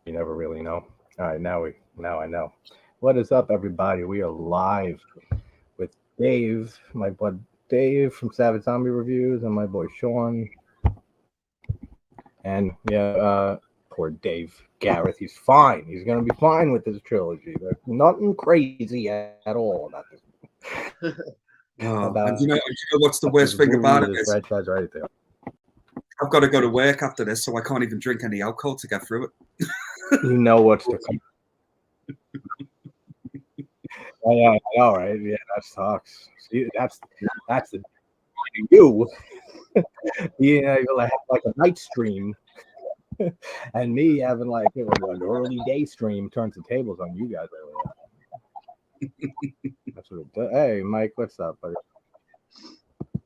You never really know. All right, now I know. What is up, everybody? We are live with Dave, my bud Dave from Savage Zombie Reviews, and my boy Sean. And yeah, poor Dave Gareth. He's fine. He's gonna be fine with this trilogy. There's nothing crazy at all about this. Oh, About and you know what's the this worst thing movie, about it this is franchise right there. I've got to go to work after this, so I can't even drink any alcohol to get through it. You know what's to come. Oh, yeah, I know, right? Yeah, that sucks. See, that's the you. You know, you'll have like a night stream, and me having like an early day stream turns the tables on you guys earlier. That's what it does. Hey, Mike, what's up, buddy?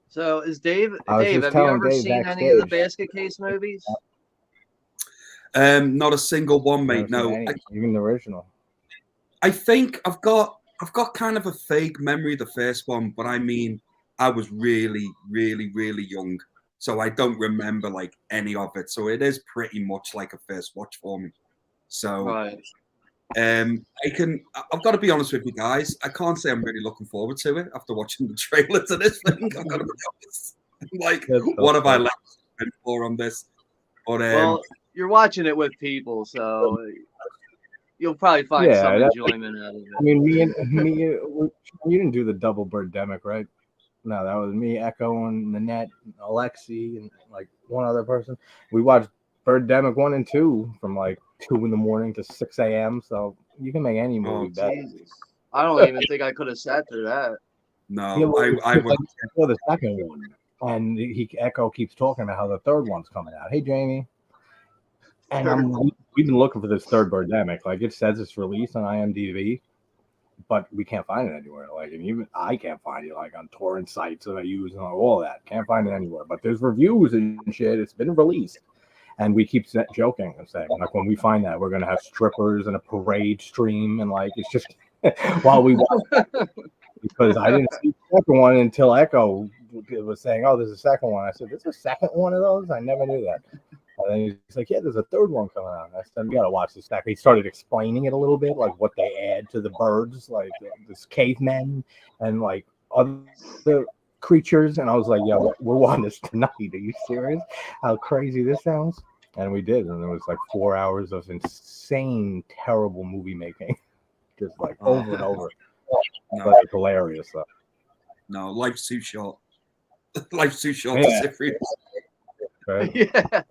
So is Dave? I was Dave, just have you telling ever Dave seen any of the backstage. basket case movies? Not a single one, mate. Never seen No, any, even the original. I think I've got kind of a vague memory of the first one, but I mean, I was really, really, really young, so I don't remember like any of it. So it is pretty much like a first watch for me. So Right. I've got to be honest with you guys. I can't say I'm really looking forward to it after watching the trailer to this thing. I've got to be honest. Like, That's so what have I funny. left for on this? But Well, you're watching it with people, so you'll probably find some Yeah, enjoyment out of I it. mean, you didn't do the double birdemic, right? No, that was me, Echo, and Nanette, and Alexi, and like one other person. We watched Birdemic 1 and 2 from like 2 in the morning to 6 a.m. So you can make any movie better. Jesus, I don't even think I could have sat through that. no, Yeah, well, I it's would. like before the second one, and Echo keeps talking about how the third one's coming out. Hey, Jamie, and we've been looking for this third Birdemic. Like it says it's released on IMDb, but we can't find it anywhere. Like, and even I can't find it, like on torrent sites that I use and all that. Can't find it anywhere. But there's reviews and shit. It's been released, and we keep joking and saying, like, when we find that, we're gonna have strippers and a parade stream, and like, it's just while we watch. Because I didn't see the second one until Echo was saying, "Oh, there's a second one." I said, "There's a second one of those? I never knew that." And then he's like, "Yeah, there's a third one coming out." I said, "We gotta watch this second." He started explaining it a little bit, like what they add to the birds, like this cavemen and like other creatures. And I was like, "Yeah, we're watching this tonight. Are you serious? How crazy this sounds?" And we did, and it was like 4 hours of insane, terrible movie making, just like over and over. No, But it's hilarious though. no, life's too short. Life's too short Yeah. to sit through. Right? Yeah.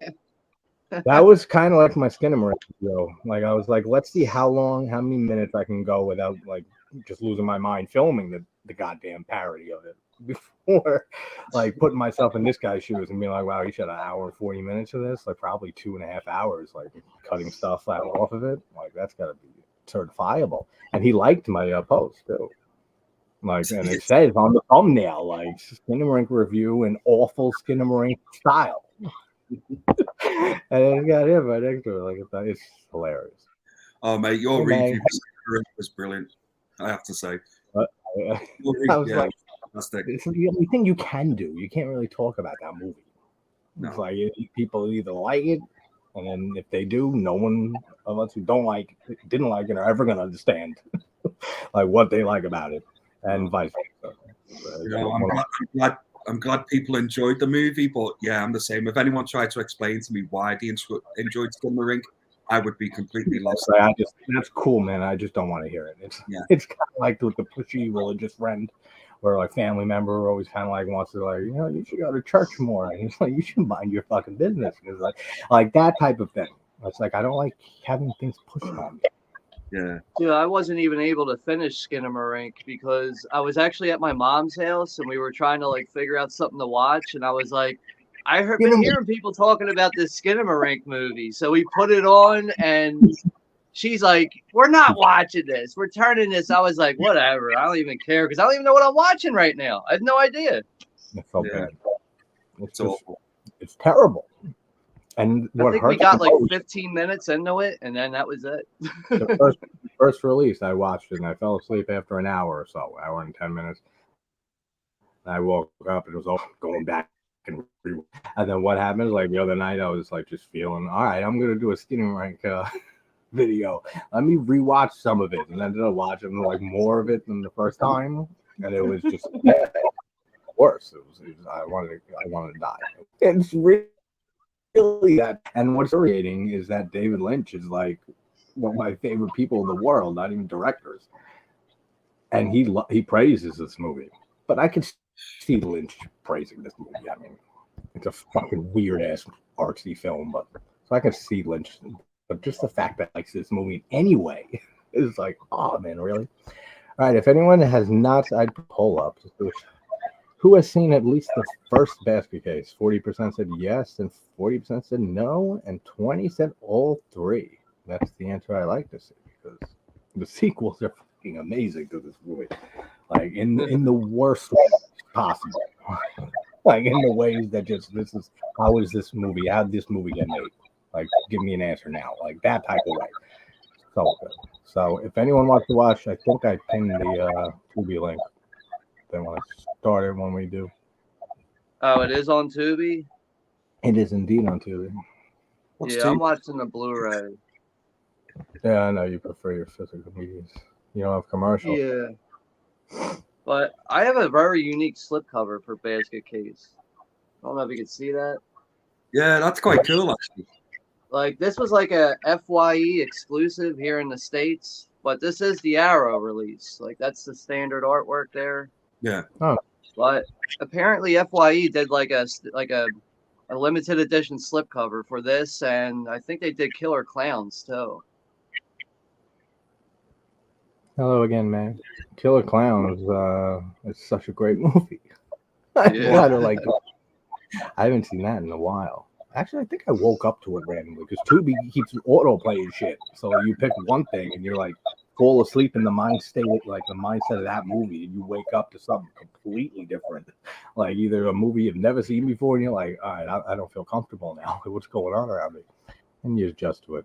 That was kind of like my Skinnamarink video. Like I was like, let's see how many minutes I can go without like just losing my mind filming the goddamn parody of it before like putting myself in this guy's shoes and being like, wow, you shot an hour and 40 minutes of this, like probably 2.5 hours, like cutting stuff out off of it. Like that's gotta be certifiable. And he liked my post too. Like, and it says on the thumbnail, like Skinnamarink review in awful Skinnamarink style. And it got him right next to it. Like it's hilarious. Oh, mate, your Hey, review was brilliant. I have to say. But Your I was yeah, like, fantastic. it's the only thing you can do. You can't really talk about that movie. It's No. like people either like it, and then if they do, no one of us who didn't like it, are ever gonna understand like what they like about it, and vice versa. You know, I'm glad people enjoyed the movie, but yeah, I'm the same. If anyone tried to explain to me why they enjoyed Skinnamarink, I would be completely lost. Like, that's cool, man. I just don't want to hear it. It's kind of like with the pushy religious friend, where like family member always kind of like wants to like, you should go to church more, and he's like, you should mind your fucking business, because like that type of thing. It's like I don't like having things pushed on me. Yeah. Dude, I wasn't even able to finish Skinnamarink because I was actually at my mom's house and we were trying to like figure out something to watch, and I was like, been hearing people talking about this Skinnamarink movie, so we put it on, and she's like, "We're not watching this. We're turning this." I was like, "Whatever. I don't even care because I don't even know what I'm watching right now. I have no idea." It's so Yeah. bad. It's awful. It's terrible. And I what think we hurts got the like most, 15 minutes into it, and then that was it. the first release, I watched it and I fell asleep after an hour or so, hour and 10 minutes. And I woke up and it was all going back and then what happened is like the other night I was like just feeling all right. I'm gonna do a Skinnamarink video. Let me rewatch some of it, and ended up watching like more of it than the first time, and it was just worse. It was I wanted to die. It's really that. And what's irritating is that David Lynch is like one of my favorite people in the world, not even directors, and he praises this movie. But I could see Lynch praising this movie. I mean, it's a fucking weird ass artsy film, but so I can see Lynch. But just the fact that likes this movie anyway is like, oh man, really? All right, if anyone has not, I'd poll up. Who has seen at least the first basket case? 40% said yes, and 40% said no, and 20 said all three. That's the answer I like to see, because the sequels are fucking amazing to this movie. Like in the worst way possible. Like in the ways that just how did this movie get made? Like, give me an answer now. Like that type of way. So good. So if anyone wants to watch, I think I pinned the Tubi link. They want to start it when we do. Oh, it is on Tubi? It is indeed on Tubi. I'm watching the Blu-ray. Yeah, I know you prefer your physical medias. You don't have commercials. Yeah. But I have a very unique slipcover for Basket Case. I don't know if you can see that. Yeah, that's quite cool, actually. Like, this was like a FYE exclusive here in the States, but this is the Arrow release. Like, that's the standard artwork there. Yeah. Oh. But apparently FYE did like a limited edition slipcover for this, and I think they did Killer Clowns too. Hello again, man. Killer Clowns is such a great movie. I haven't seen that in a while. Actually, I think I woke up to it randomly because Tubi keeps auto playing shit. So you pick one thing and you're like fall asleep in the mindset of that movie, and you wake up to something completely different. Like either a movie you've never seen before, and you're like, all right, I don't feel comfortable now. What's going on around me? And you adjust to it.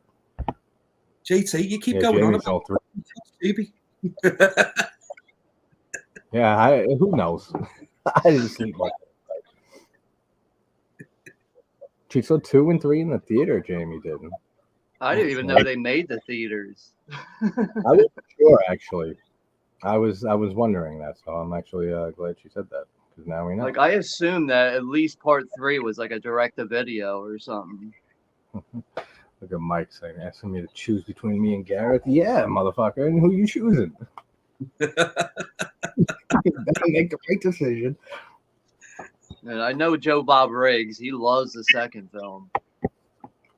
JT, you keep going on about Tubi. Yeah, who knows? I didn't sleep much. She saw 2 and 3 in the theater. Jamie didn't. I didn't even know they made the theaters. I wasn't sure, actually. I was wondering that, so I'm actually glad she said that, because now we know. Like, I assumed that at least part 3 was like a direct-to-video or something. Look at Mike saying, asking me to choose between me and Gareth. Yeah, motherfucker. And who you choosing? Make the right decision. And I know Joe Bob Riggs. He loves the second film.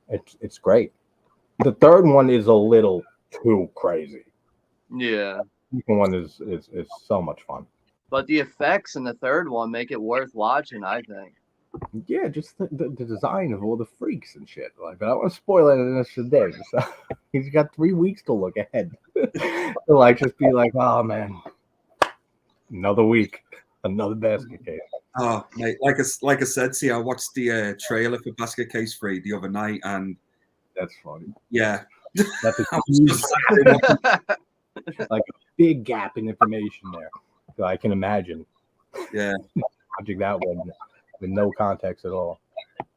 It's great. The third one is a little too crazy. Yeah. The second one is so much fun. But the effects in the third one make it worth watching, I think. Yeah, just the design of all the freaks and shit. Like, but I don't want to spoil it in this today. So he's got 3 weeks to look ahead. To like just be like, oh man, another week, another basket case. Oh, mate, like I said, see, I watched the trailer for Basket Case 3 the other night, and that's funny. Yeah, that's like a big gap in information there. So I can imagine. Yeah, watching that one with no context at all.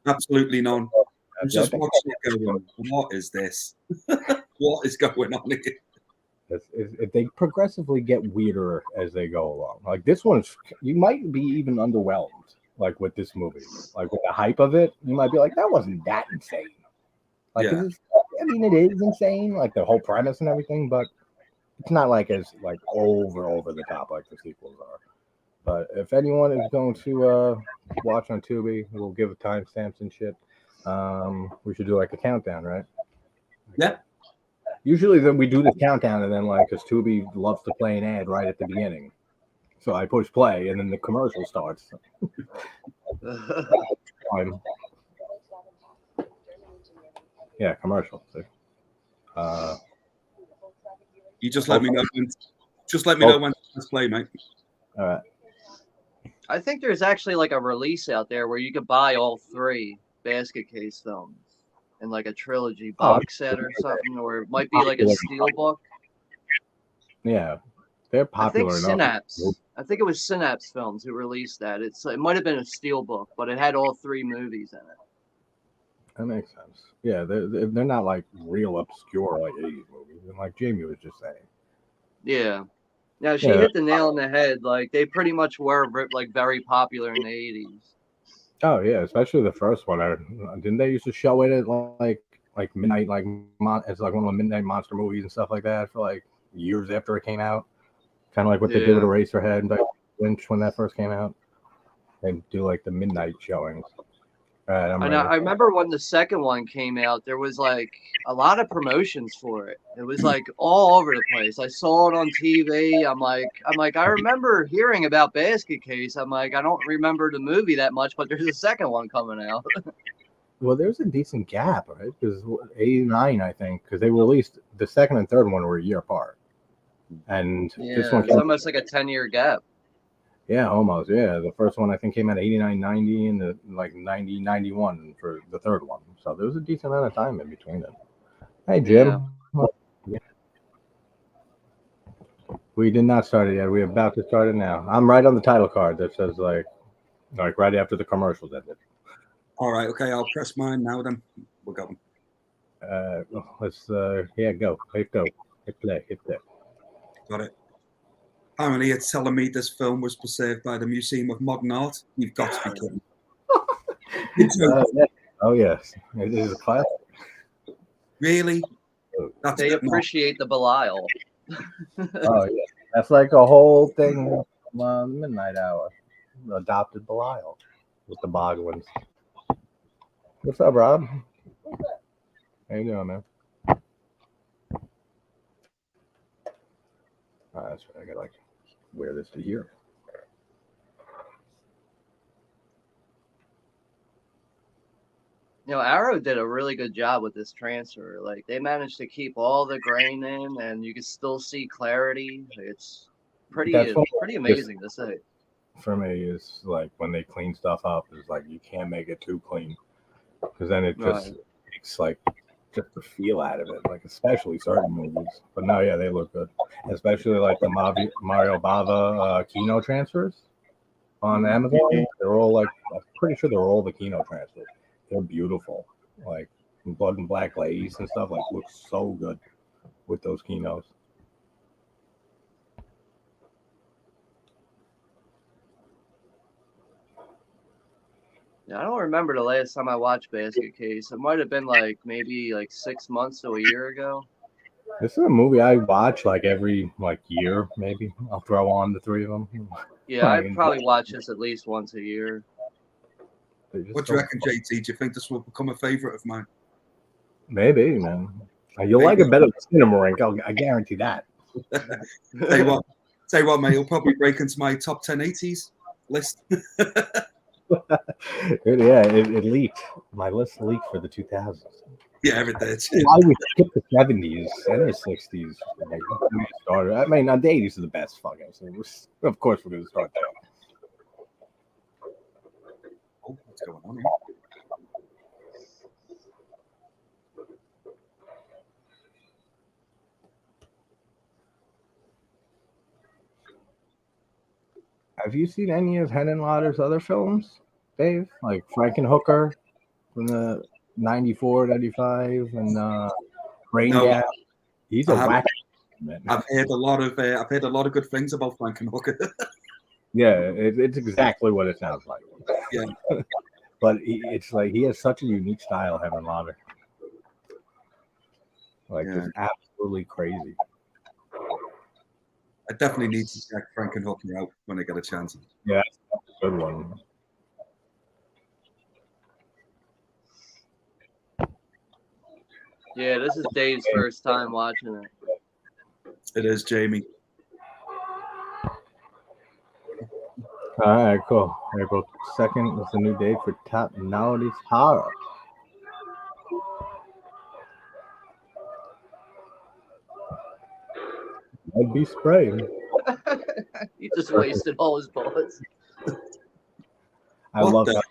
Absolutely none. I'm just watching it going, what is this? What is going on here? They progressively get weirder as they go along. Like this one, you might be even underwhelmed. Like with this movie, like with the hype of it, you might be like, that wasn't that insane. Like, yeah. I mean, it is insane, like the whole premise and everything, but it's not like as like over the top like the sequels are. But if anyone is going to watch on Tubi, we'll give it timestamps and shit. We should do like a countdown, right? Yeah. Usually then we do the countdown, and then like, because Tubi loves to play an ad right at the beginning. So I push play, and then the commercial starts. Yeah, commercial. You just let me know when. Just let me know when to play, mate. All right. I think there's actually like a release out there where you could buy all 3 basket case films in like a trilogy box set or something, or it might be like a steelbook. Yeah, they're popular enough. I think it was Synopsis Films who released that. It might have been a steelbook, but it had all 3 movies in it. That makes sense. Yeah, they're not like real obscure like 80s movies, and like Jamie was just saying. Yeah. Now she Yeah. hit the nail on the head. Like they pretty much were like very popular in the 80s. Oh yeah, especially the first one. Didn't they used to show it at like midnight, like it's like one of the midnight monster movies and stuff like that for like years after it came out. Kind of like what they did with Eraserhead and Lynch when that first came out. They do like the midnight showings. I remember when the second one came out, there was like a lot of promotions for it. It was like all over the place. I saw it on TV. I'm like, I remember hearing about Basket Case. I'm like, I don't remember the movie that much, but there's a second one coming out. Well, there's a decent gap, right? Because 89, I think, because they released the second and third one were a year apart, and this one it's almost like a 10-year gap. Yeah, almost. Yeah, the first one I think came out 89, 90, and the like 90, 91 for the third one. So there was a decent amount of time in between them. Hey, Jim. Yeah. We did not start it yet. We're about to start it now. I'm right on the title card that says like right after the commercials ended. All right. Okay, I'll press mine now. Then we're going. Let's go. Hit go. Hit play. Hit play. Got it. Apparently, it's telling me this film was preserved by the Museum of Modern Art. You've got to be kidding. Oh, yes. It is a classic. Really? They appreciate the Belial. Oh, yeah. That's like a whole thing from Midnight Hour. Adopted Belial with the Boglins. What's up, Rob? How you doing, man? That's right. I gotta wear this to here. Arrow did a really good job with this transfer. Like they managed to keep all the grain in, and you can still see clarity. It's pretty amazing to see. For me, is like when they clean stuff up, is like you can't make it too clean because then it just takes like just the feel out of it. Like especially certain movies, but no, yeah, they look good. Especially like the Mario Bava Kino transfers on Amazon. They're all like I'm pretty sure they're all the Kino transfers. They're beautiful, like blood and black lace and stuff. Like looks so good with those Kinos. I don't remember the last time I watched Basket Case. It might have been like maybe like 6 months to a year ago. This is a movie I watch like every year, maybe. I'll throw on the three of them. Yeah, I probably watch this at least once a year. What do you reckon, JT? Do you think this will become a favorite of mine? Maybe, man. You'll like it better than Cinema Rink. I guarantee that. Say what, mate. It'll probably break into my top 10 80s list. It leaked. My list leaked for the 2000s. Yeah, it did. Why we skip the 70s and the 60s? I mean, the 80s are the best fucking. So of course, we're going to start there. Oh, what's going on here? Have you seen any of Henenlotter's other films, Dave? Like Frankenhooker from the 94, 95, and Brain Gap. He's a whack. I've heard a lot of good things about Frankenhooker. Yeah, it's exactly what it sounds like. Yeah. But it's like he has such a unique style, Henenlotter. Like it's absolutely crazy. I definitely need to check Frankenhooker out when I get a chance. Yeah, that's a good one. Yeah, this is Dave's first time watching it. It is, Jamie. All right, cool. April 2nd is the new date for Top Nowadays Horror. I'd be spraying. He just wasted all his bullets. I love that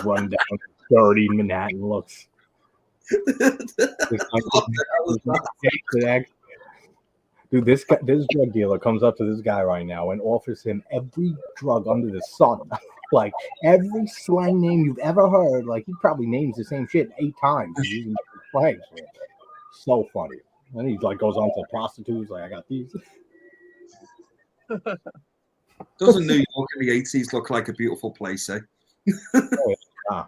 run down dirty Manhattan looks. Dude, this drug dealer comes up to this guy right now and offers him every drug under the sun. Like every slang name you've ever heard, like he probably names the same shit 8 times. He's using slang shit. So funny. And he like goes on to prostitutes, like I got these. Doesn't New York in the 80s look like a beautiful place, eh? Ah.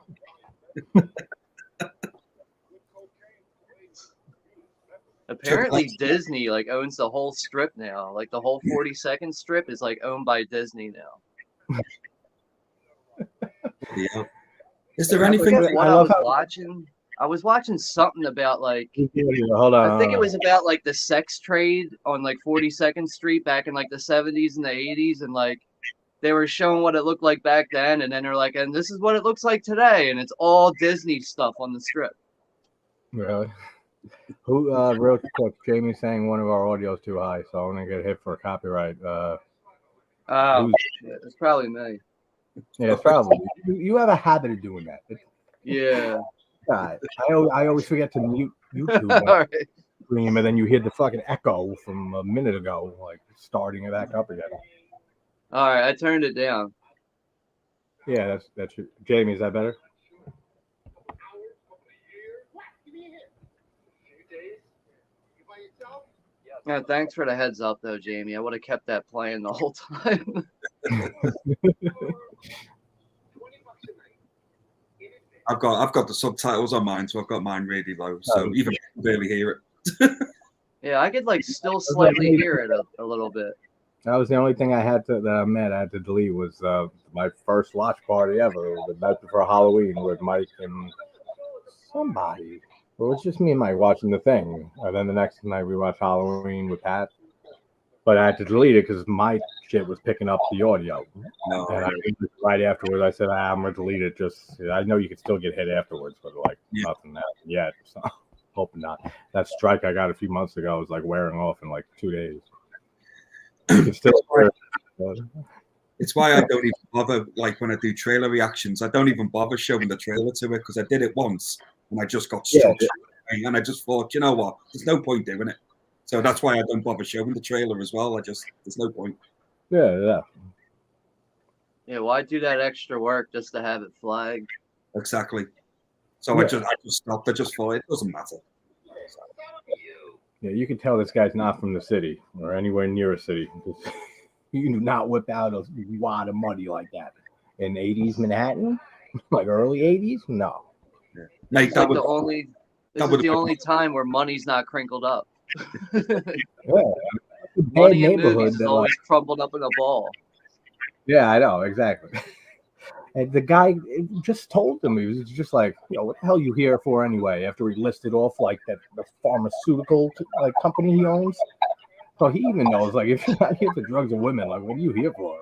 Apparently Disney like owns the whole strip now. Like the whole 42nd strip is like owned by Disney now. Yeah. Is there anything what I was watching something about like hold on, I think it was about like the sex trade on like 42nd Street back in like the 70s and the 80s, and like they were showing what it looked like back then, and then they're like, and this is what it looks like today, and it's all Disney stuff on the strip. Really? Who real quick, Jamie's saying one of our audio's too high, so I'm gonna get hit for copyright. Oh shit, it's probably me. Yeah, it's probably you have a habit of doing that. Yeah. God, I always forget to mute YouTube Right. stream, and then you hear the fucking echo from a minute ago, like starting it back up again. All right, I turned it down. Yeah, that's Jamie. Is that better? Yeah, thanks for the heads up, though, Jamie. I would have kept that playing the whole time. I've got the subtitles on mine, so I've got mine really low, so even I can barely hear it. Yeah, I could like still slightly hear it a little bit. That was the only thing I had to I had to delete was my first watch party ever. The night before Halloween with Mike and somebody. Well, it's just me and Mike watching the thing, and then the next night we watched Halloween with Pat. But I had to delete it because my shit was picking up the audio. No. And right afterwards, I said, I'm going to delete it. Just I know you could still get hit afterwards, but like nothing happened yet. So hoping not. That strike I got a few months ago was like wearing off in like 2 days. You can still hear it. It's why I don't even bother, like when I do trailer reactions, I don't even bother showing the trailer to it because I did it once and I just got struck. And I just thought, you know what, there's no point doing it. So that's why I don't bother showing the trailer as well. There's no point. Yeah. Yeah, why do that extra work just to have it flagged? Exactly. So I just stopped. I just thought it doesn't matter. Yeah, you can tell this guy's not from the city or anywhere near a city. You do not whip out a wad of money like that in 80s Manhattan, like early 80s. No, Mate, this is the only time where money's not crinkled up. Money in movies is always crumpled up in a ball. Yeah, I know exactly. And the guy just told him, he was just like, what the hell you here for anyway? After he listed off like the pharmaceutical like company he owns. So he even knows, like, if you're not here for drugs and women, like, what are you here for?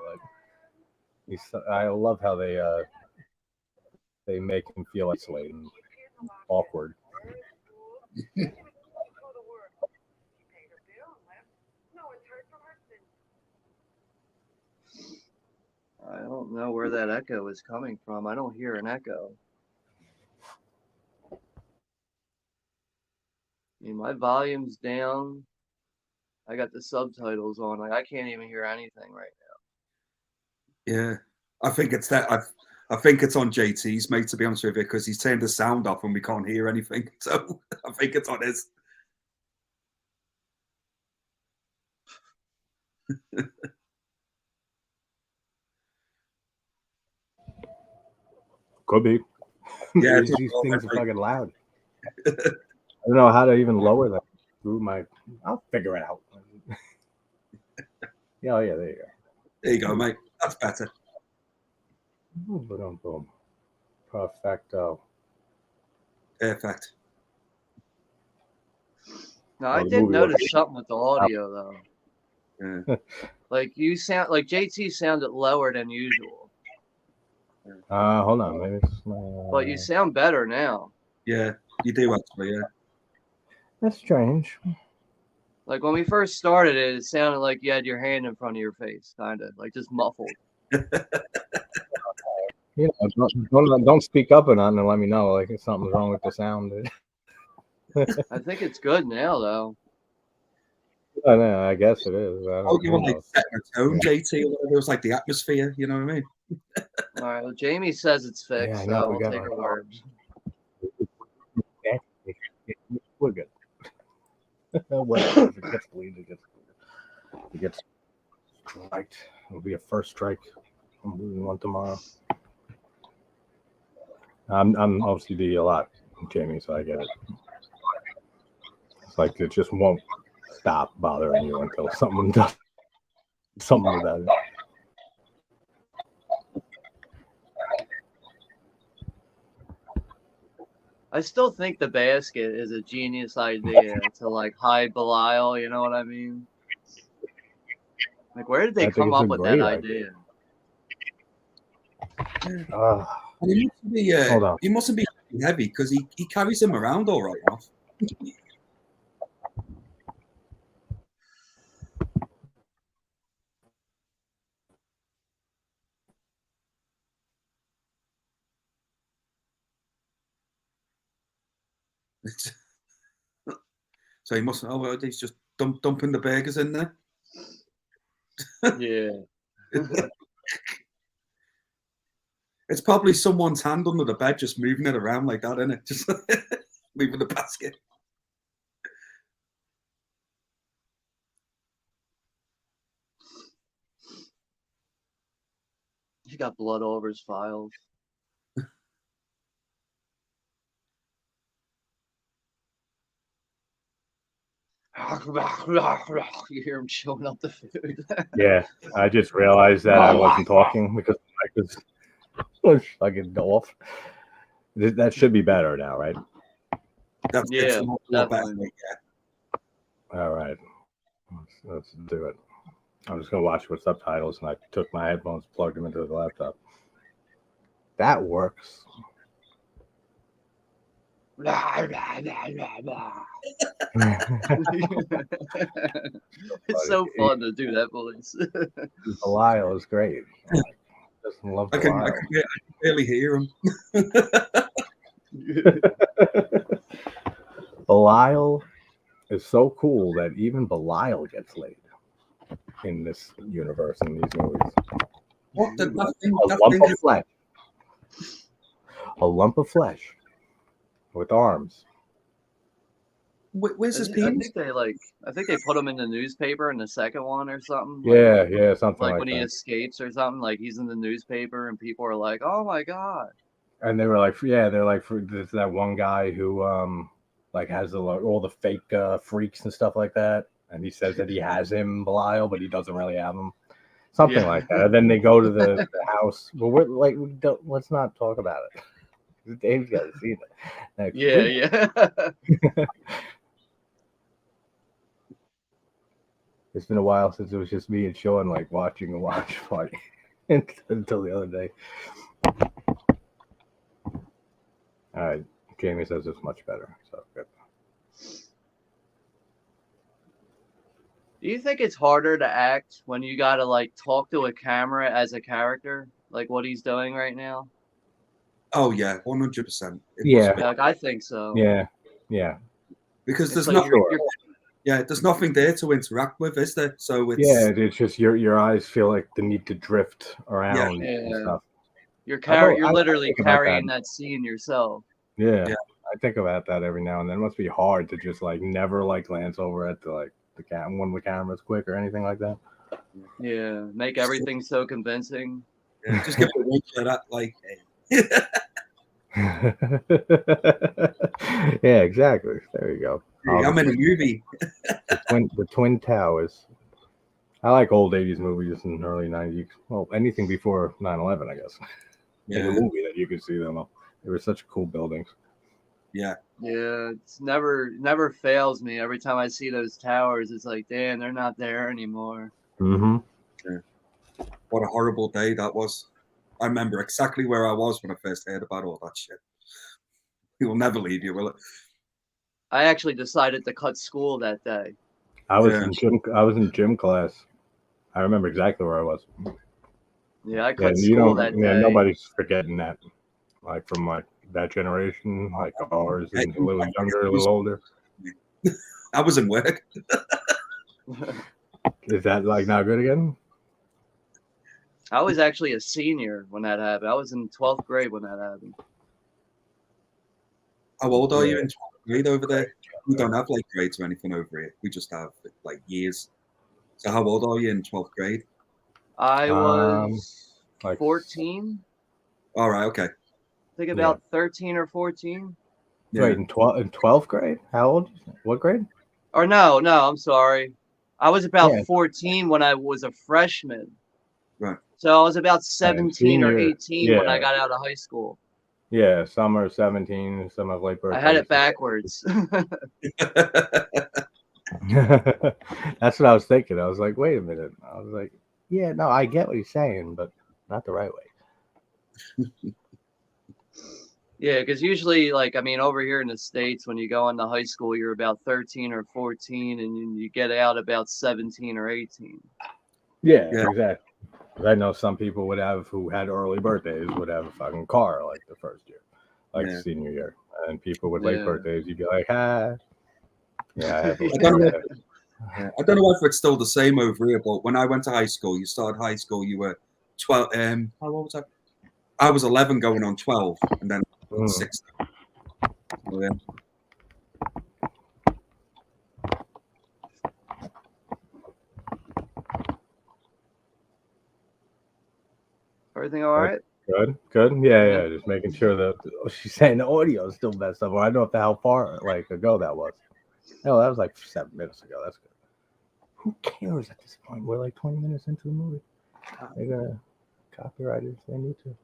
Like, I love how they make him feel isolated and awkward. I don't know where that echo is coming from. I don't hear an echo. I mean, my volume's down. I got the subtitles on. Like I can't even hear anything right now. Yeah, I think it's that. I think it's on JT's, mate. To be honest with you, because he's turned the sound off and we can't hear anything. So I think it's on his. Could be. Yeah, these things are fucking loud. I don't know how to even lower them through my. I'll figure it out. Yeah, there you go. There you go, mate. That's better. Boom, boom. Perfecto. Perfect. No, I did notice something with the audio though. Yeah. Like you sound like JT sounded lower than usual. Hold on, maybe it's but you sound better now. Yeah, you do actually, yeah. That's strange. Like when we first started it sounded like you had your hand in front of your face, kind of like just muffled. You know, don't speak up or nothing and let me know like if something's wrong with the sound. I think it's good now, though. I know, I guess it is. You want like setting a tone, JT, or whatever. It was like the atmosphere, you know what I mean? All right. Well, Jamie says it's fixed, Yeah, I so know, we'll we got take her word. We're good. Whatever. If it gets bleed, it gets bleed. If it gets striked, it'll be a first strike. I'm losing one tomorrow. I'm OCD a lot, Jamie, so I get it. It's like it just won't stop bothering you until someone does something about it. I still think the basket is a genius idea to like hide Belial. You know what I mean? Like, where did they come up with that idea? He mustn't be heavy because he carries him around all right enough. So he mustn't. Oh, well, he's just dumping the burgers in there. Yeah. It's probably someone's hand under the bed, just moving it around like that, isn't it? Just moving the basket. He got blood all over his files. You hear him chewing up the food. Yeah, I just realized that I wasn't talking because I was fucking off. That should be better now, right? Yeah, definitely. All right, let's do it. I'm just gonna watch with subtitles, and I took my headphones, plugged them into the laptop. That works. It's so fun to do that voice. Belial is great. Just love Belial. I can barely hear him. Belial is so cool that even Belial gets laid in this universe, in these movies. What the lump of flesh. A lump of flesh with arms. Where's his penis? I think they put him in the newspaper in the second one or something. Yeah, something like when that. He escapes or something. Like he's in the newspaper and people are like, "Oh my god!" And they were like, they're like, there's that one guy who like has all the fake freaks and stuff like that, and he says that he has him Belial, but he doesn't really have him. Something like that. And then they go to the house. Well, let's not talk about it. Dave's got to see that. Yeah. It's been a while since it was just me and Sean like watching a watch party until the other day. All right, Jamie says it's much better, so good. Do you think it's harder to act when you got to like talk to a camera as a character, like what he's doing right now? Oh yeah, 100%. Yeah, like, I think so. Yeah. Because there's there's nothing there to interact with, is there? So it's just your eyes feel like the need to drift around and stuff. You're literally carrying that scene yourself. Yeah, I think about that every now and then. It must be hard to just like never like glance over at the when the camera's quick or anything like that. Yeah, make everything so convincing. Yeah, just give a wink for that, like. Yeah, exactly. There you go. I'm in a movie. the Twin Towers. I like old 80s movies and early 90s. Well, anything before 9/11, I guess. Yeah. In the movie that you could see them. They were such cool buildings. Yeah, it's never fails me. Every time I see those towers, it's like, damn, they're not there anymore. Mm-hmm. Yeah. What a horrible day that was. I remember exactly where I was when I first heard about all that shit. It will never leave you, will it? I actually decided to cut school that day. I was in gym class. I remember exactly where I was. Yeah, I cut school that day. Yeah, nobody's forgetting that. Like from that generation, like ours, and a little younger, a little older. I was in work. Is that like not good again? I was actually a senior when that happened. I was in 12th grade when that happened. How old are you in 12th grade over there? We don't have like grades or anything over here. We just have like years. So how old are you in 12th grade? I was like 14. All right, okay. I think about 13 or 14. Yeah. Wait, in 12th grade? How old? What grade? Or no, I'm sorry. I was about 14 when I was a freshman. Right. So I was about 17 or 18 when I got out of high school. Yeah, summer 17, some of late birthday. I had it backwards. That's what I was thinking. I was like, wait a minute. I was like, yeah, no, I get what he's saying, but not the right way. Yeah, because usually, like, I mean, over here in the States, when you go into high school, you're about 13 or 14, and you get out about 17 or 18. Yeah. Exactly. I know some people who had early birthdays would have a fucking car like the first year, like senior year, and people with late birthdays, you'd be like, ah, yeah. I don't know if it's still the same over here, but when I went to high school, you started high school, you were 12. How old was I was 11 going on 12, and then 16. So, yeah. Everything all right? Good. Yeah. Just making sure that she's saying the audio is still messed up. Well, I don't know how far ago that was. No, that was like 7 minutes ago. That's good. Who cares at this point? We're like 20 minutes into the movie. They're gonna copyright it if they need to.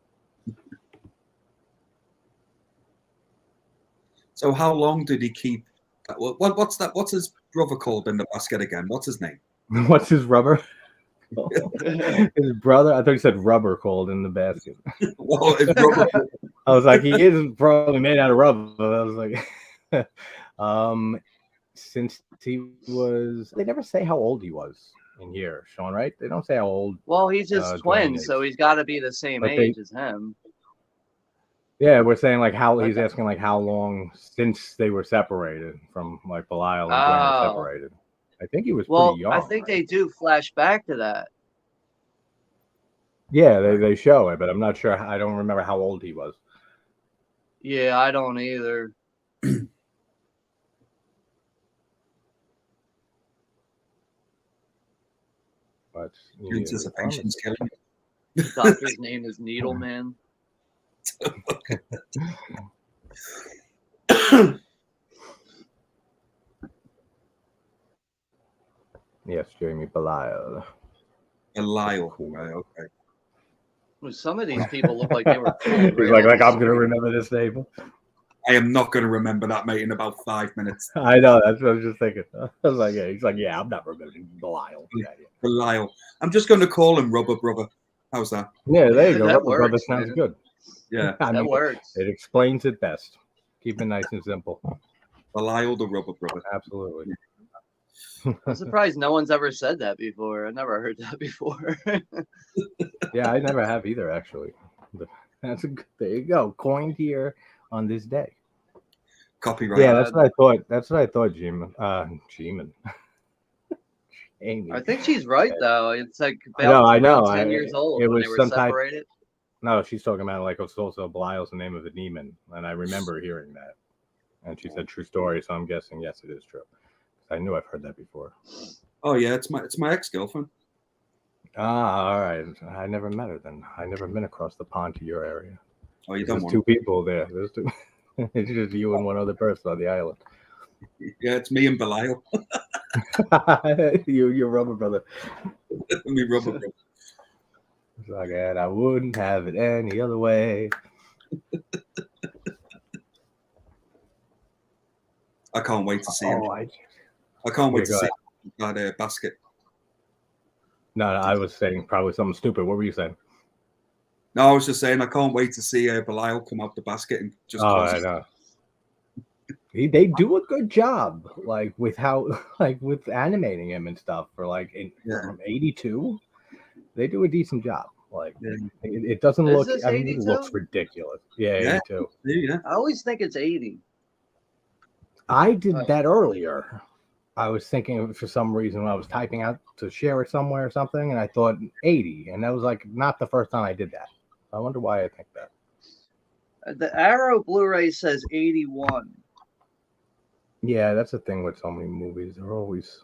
So how long did he keep? What's that? What's his brother called in the basket again? What's his name? What's his rubber? His brother? I thought you said rubber cold in the basket. Well, his brother. I was like, he is probably made out of rubber. I was like, since he was, they never say how old he was in here, Sean, right? They don't say how old. Well, he's his twin, so he's got to be the same age as him. Yeah, we're saying like how he's asking like how long since they were separated from like Belial and Duane were separated. I think he was pretty young. I think they do flash back to that. Yeah, they show it, but I'm not sure. I don't remember how old he was. Yeah, I don't either. But anticipation's killing me. The doctor's name is Needleman. Yes, Jamie Belial. Belial, right? Okay. Well, some of these people look like they were. He's like I'm gonna remember this name. I am not going to remember that, mate, in about 5 minutes. I know, that's what I was just thinking. I was like, yeah, he's like, yeah, I'm not remembering Belial. Belial. I'm just going to call him Rubber Brother. How's that? Yeah, there you go. That Rubber Brother sounds good. Yeah, that works. It explains it best. Keep it nice and simple. Belial the Rubber Brother. Absolutely. I'm surprised no one's ever said that before. I never heard that before. Yeah, I never have either, actually. But that's there you go. Coined here on this day. Copyright. Yeah, that's what I thought. That's what I thought, G-Man. Amy. I think she's right though. It's like about I know. 10 years old when they were separated. No, she's talking about like it's also Belial's the name of the demon, and I remember hearing that. And she said true story, so I'm guessing yes, it is true. I knew I've heard that before. Oh yeah, it's my ex-girlfriend. Ah, all right. I never met her then. I never been across the pond to your area. Oh, you don't want two people there. There's two. It's just you and one other person on the island. Yeah, it's me and Belial. Your rubber brother. Me rubber brother. It's like, and I wouldn't have it any other way. I can't wait to see him. I can't wait to see that basket. No, I was saying probably something stupid. What were you saying? No, I was just saying I can't wait to see Belial come out the basket and just. Oh, I know. They do a good job, like with animating him and stuff for from 82. They do a decent job. Like it doesn't look. I mean, it looks ridiculous. Yeah, 82. Yeah. I always think it's 80. I did that earlier. I was thinking for some reason when I was typing out to share it somewhere or something, and I thought 80, and that was like not the first time I did that. I wonder why I think that. The Arrow Blu-ray says 81. Yeah, that's the thing with so many movies. They're always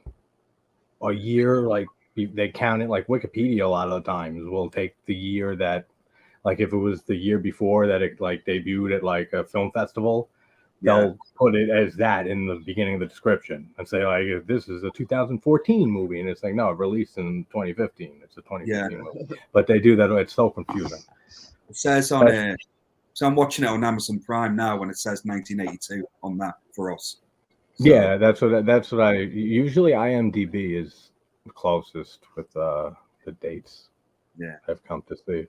a year, like they count it like Wikipedia a lot of the times will take the year that, like if it was the year before that it like debuted at like a film festival, they'll put it as that in the beginning of the description and say like if this is a 2014 movie, and it's like no, it released in 2015. It's a 2015 movie. But they do that. It's so confusing. It says on here. So I'm watching it on Amazon Prime now, when it says 1982 on that for us. So, yeah, that's what I usually IMDb is closest with the dates. Yeah, I've come to see,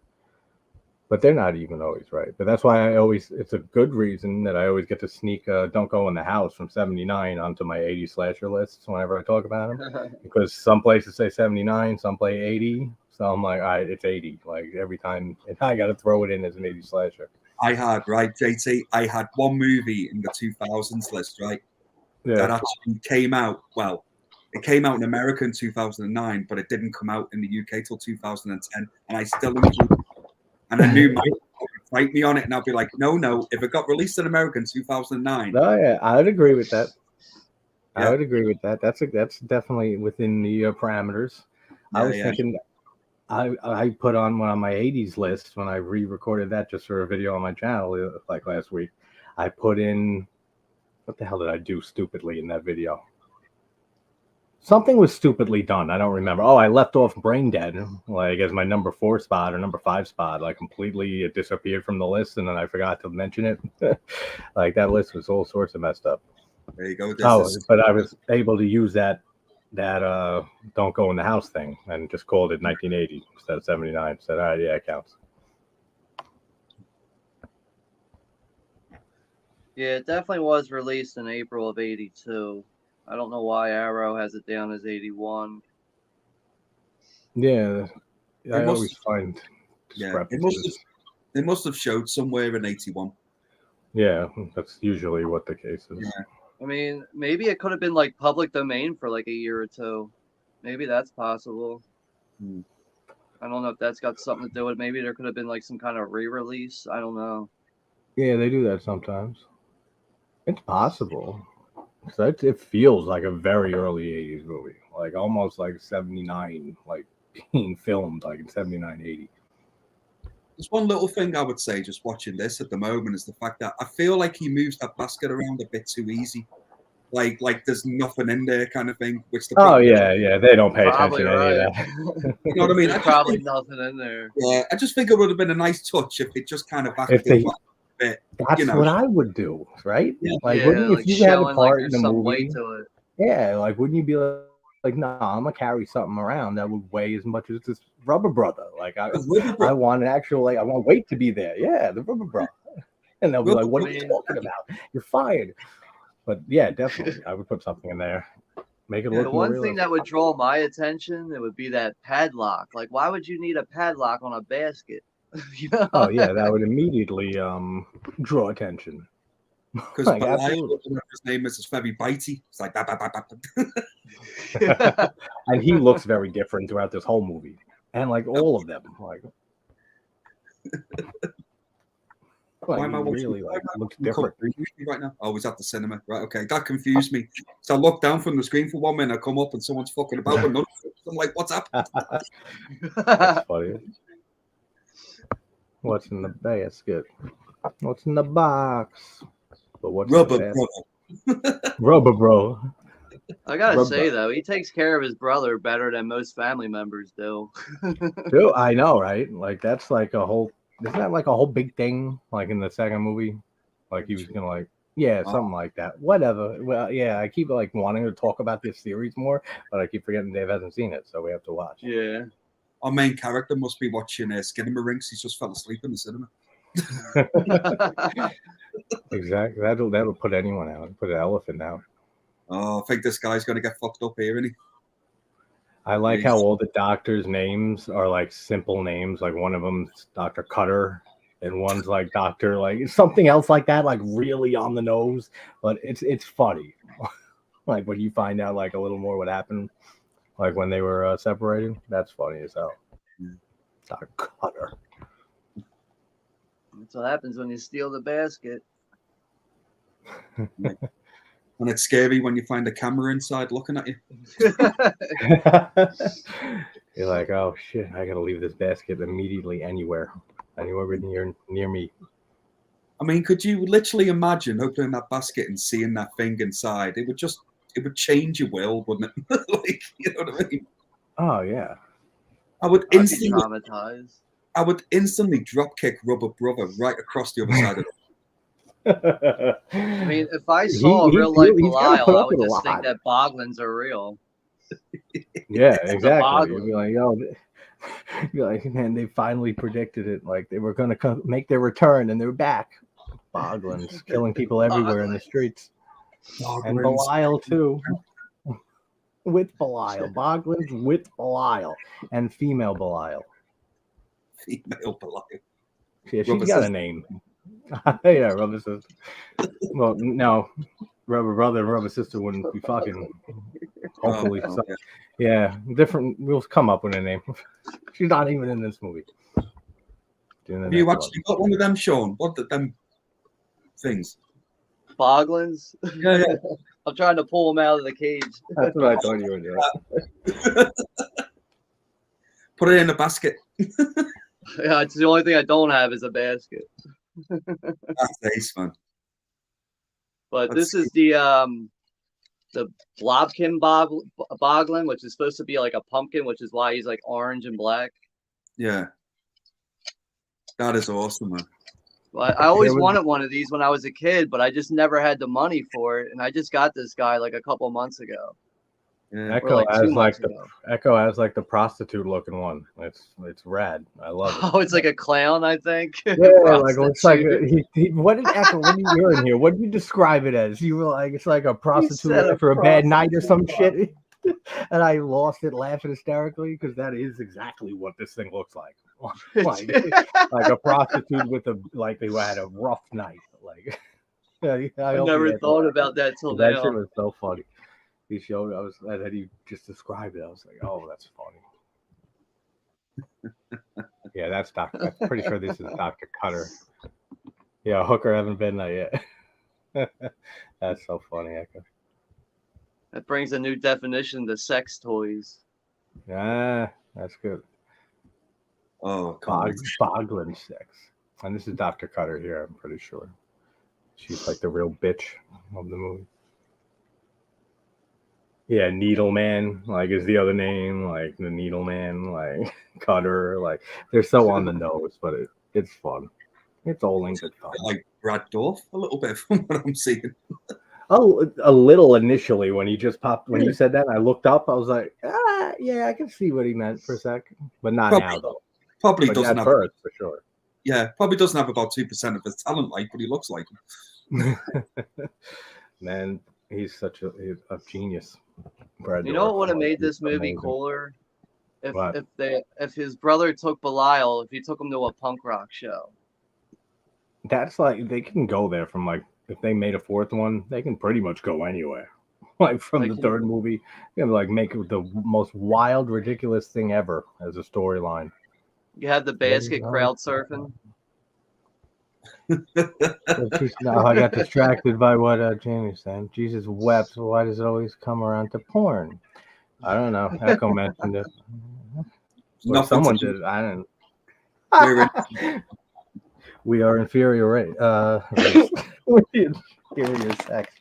but they're not even always right. But that's why it's a good reason that I always get to sneak Don't Go in the House from 79 onto my 80 slasher lists whenever I talk about them, because some places say 79, some play 80, so I'm like, all right, it's 80. Like every time, and I got to throw it in as an 80 slasher. I had, right, JT, I had one movie in the 2000s list, right, that actually came out, well, it came out in America in 2009, but it didn't come out in the UK till 2010, and I still included it. And I knew Mike would fight me on it, and I'd be like, no, if it got released in America in 2009. Oh, yeah, I would agree with that. Yeah. I would agree with that. That's definitely within the parameters. Yeah, I was thinking... I put on one of my 80s lists when I re-recorded that just for a video on my channel like last week. I put in, what the hell did I do stupidly in that video? Something was stupidly done. I don't remember. Oh, I left off Brain Dead, like as my number 4 spot or number 5 spot. Like completely it disappeared from the list, and then I forgot to mention it. Like that list was all sorts of messed up. There you go. But I was able to use that Don't Go in the House thing and just called it 1980 instead of 79. Said, all right, yeah, it counts. Yeah, it definitely was released in April of 82. I don't know why Arrow has it down as 81. Yeah, I always find discrepancies. They must have showed somewhere in 81. Yeah, that's usually what the case is. Yeah. I mean, maybe it could have been like public domain for like a year or two. Maybe that's possible. I don't know if that's got something to do with it. Maybe there could have been like some kind of re-release. I don't know. Yeah, they do that sometimes. It's possible. So it feels like a very early 80s movie. Like almost like 79, like being filmed like in 79, 80. There's one little thing I would say just watching this at the moment is the fact that I feel like he moves that basket around a bit too easy. Like there's nothing in there kind of thing. Which they don't pay attention to any of that. You know what I mean? There's probably nothing in there. Yeah, I just think it would have been a nice touch if it just kind of backed it up a bit. That's what I would do, right? Yeah. Like, wouldn't if you had a part in the movie? Yeah, like wouldn't you be like, no, I'm gonna carry something around that would weigh as much as this Rubber Brother. Like I want an actual, like I want weight to be there. Yeah, the Rubber Brother. And they'll be like, what are you talking about? You're fired. But yeah, definitely, I would put something in there. Make it look the more one realistic. thing that would draw my attention, it would be that padlock. Like, why would you need a padlock on a basket? You know? Oh yeah, that would immediately draw attention. Because like, his name is very bitey. It's like and he looks very different throughout this whole movie, and like all of them, like why am I really looks different right now? Oh, he's at the cinema, right? Okay, that confused me. So I look down from the screen for 1 minute, I come up and someone's fucking about with nuts. I'm like, what's up? That's funny. What's in the basket? What's in the box? But what's Rubber Bro? Rubber Bro. I gotta say though, he takes care of his brother better than most family members do. Dude, I know, right? Like that's like a whole. Isn't that like a whole big thing? Like in the second movie, like he was gonna like, yeah, something like that. Whatever. Well, yeah, I keep like wanting to talk about this series more, but I keep forgetting Dave hasn't seen it, so we have to watch. Yeah. Our main character must be watching Skinamarink. He's just fell asleep in the cinema. Exactly. That'll put anyone out. Put an elephant out. Oh, I think this guy's gonna get fucked up here, isn't he? I like how all the doctors' names are like simple names. Like one of them's Dr. Cutter, and one's like Dr. like something else like that, like really on the nose. But it's funny. Like when you find out like a little more what happened, like when they were separated. That's funny as hell. Dr. Cutter. That's what happens when you steal the basket. And it's scary when you find a camera inside looking at you. You're like, oh shit, I gotta leave this basket immediately anywhere near me. I mean, could you literally imagine opening that basket and seeing that thing inside? It would change your will, wouldn't it? Like, you know what I mean? Oh yeah. I would I'd be instantly traumatized. I would instantly drop kick Rubber Brother right across the other side of it. I mean, if I saw a real life Belial, I would just think that Boglins are real. Yeah, exactly. You'd be like, yo, you'd be like, man, they finally predicted it. Like they were gonna make their return, and they're back. Boglins killing people everywhere in the streets, and Belial too. With Belial, Boglins with Belial, and female Belial. Female Belial. Yeah, she's got a name. Yeah, Rubber Sister. Well, no, Rubber Brother and Rubber Sister wouldn't be fucking. Hopefully, so. Yeah, different. We'll come up with a name. She's not even in this movie. Have you actually got one of them, Sean? What are them things? Boglins? Yeah. I'm trying to pull them out of the cage. That's what I thought you were doing. Put it in a basket. Yeah, it's the only thing I don't have is a basket. That's ace, man. But this is the Blobkin Boglin, which is supposed to be like a pumpkin, which is why he's like orange and black. Yeah. That is awesome, man. Well, I always wanted one of these when I was a kid, but I just never had the money for it. And I just got this guy like a couple months ago. Yeah. Echo has like the prostitute looking one. It's rad. I love it. Oh, it's like a clown, I think. Yeah, like it looks like what did Echo? What did you hear in here? What did you describe it as? You were like, it's like a prostitute after a bad night or some shit. And I lost it laughing hysterically because that is exactly what this thing looks like. Like a prostitute with who had a rough night. Like I never thought about that till now. That shit was so funny. He showed that he just described it. I was like, oh, that's funny. Yeah, that's Doctor. I'm pretty sure this is Dr. Cutter. Yeah, Hooker haven't been there yet. That's so funny, Echo. That brings a new definition to sex toys. Yeah, that's good. Oh, Boglin sex. And this is Dr. Cutter here, I'm pretty sure. She's like the real bitch of the movie. Yeah, Needleman, like is the other name, like the Needleman, like Cutter, like they're so on the nose, but it's fun. It's all in good fun. Like Brad Dourif a little bit from what I'm seeing. Oh, a little initially when you said that, I looked up, I was like, yeah, I can see what he meant for a sec, but not now though. Probably doesn't have first for sure. Yeah, probably doesn't have about 2% of his talent, but he looks like him. Man, he's such a genius. Brad you know what would have made this movie cooler? If his brother took Belial, if he took him to a punk rock show. That's like they can go there from like if they made a fourth one, they can pretty much go anywhere. Like from the third movie, you know, like make it the most wild, ridiculous thing ever as a storyline. You have the basket crowd surfing. No, I got distracted by what Jamie said. Jesus wept. Why does it always come around to porn? I don't know. Echo mentioned it. Well, someone did it. I didn't. We are inferior race. Inferior sex.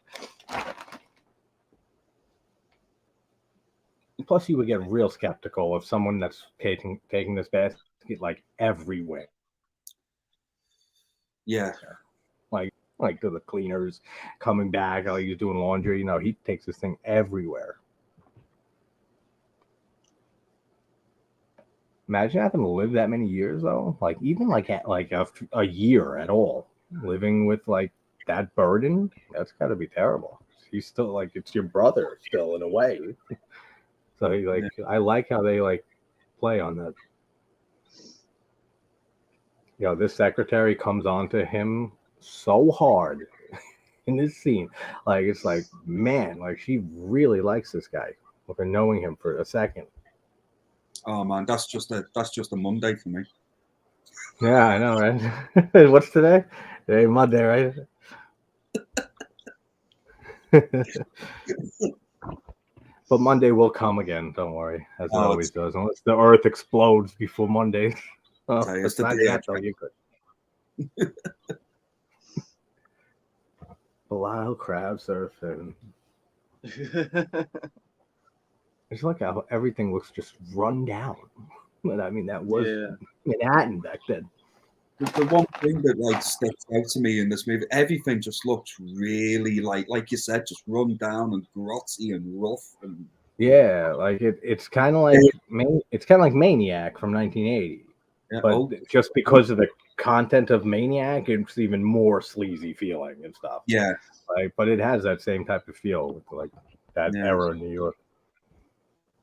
Plus, you would get real skeptical of someone that's taking this basket like everywhere. Yeah. Like to the cleaners coming back, like he's doing laundry. You know, he takes this thing everywhere. Imagine having to live that many years though. Like even like a year at all, living with like that burden. That's got to be terrible. He's still like it's your brother still in a way. So he like I like how they like play on that. You know, this secretary comes on to him so hard. in this scene. Like, it's like, man, like she really likes this guy after knowing him for a second. Oh man, that's just a Monday for me. Yeah, I know, right? What's today? Today, Monday, right? But Monday will come again. Don't worry, as it always does, unless the Earth explodes before Monday. Besides that, though, you could. Belial crowd surfing. It's like how everything looks just run down. But I mean, that was Manhattan back then. The one thing that like sticks out to me in this movie, everything just looks really like you said, just run down and grotty and rough. And yeah, like it's kind of like Maniac from 1980. Yeah, but just because of the content of Maniac, it's even more sleazy feeling and stuff. Yeah, like, but it has that same type of feel with like that era in New York.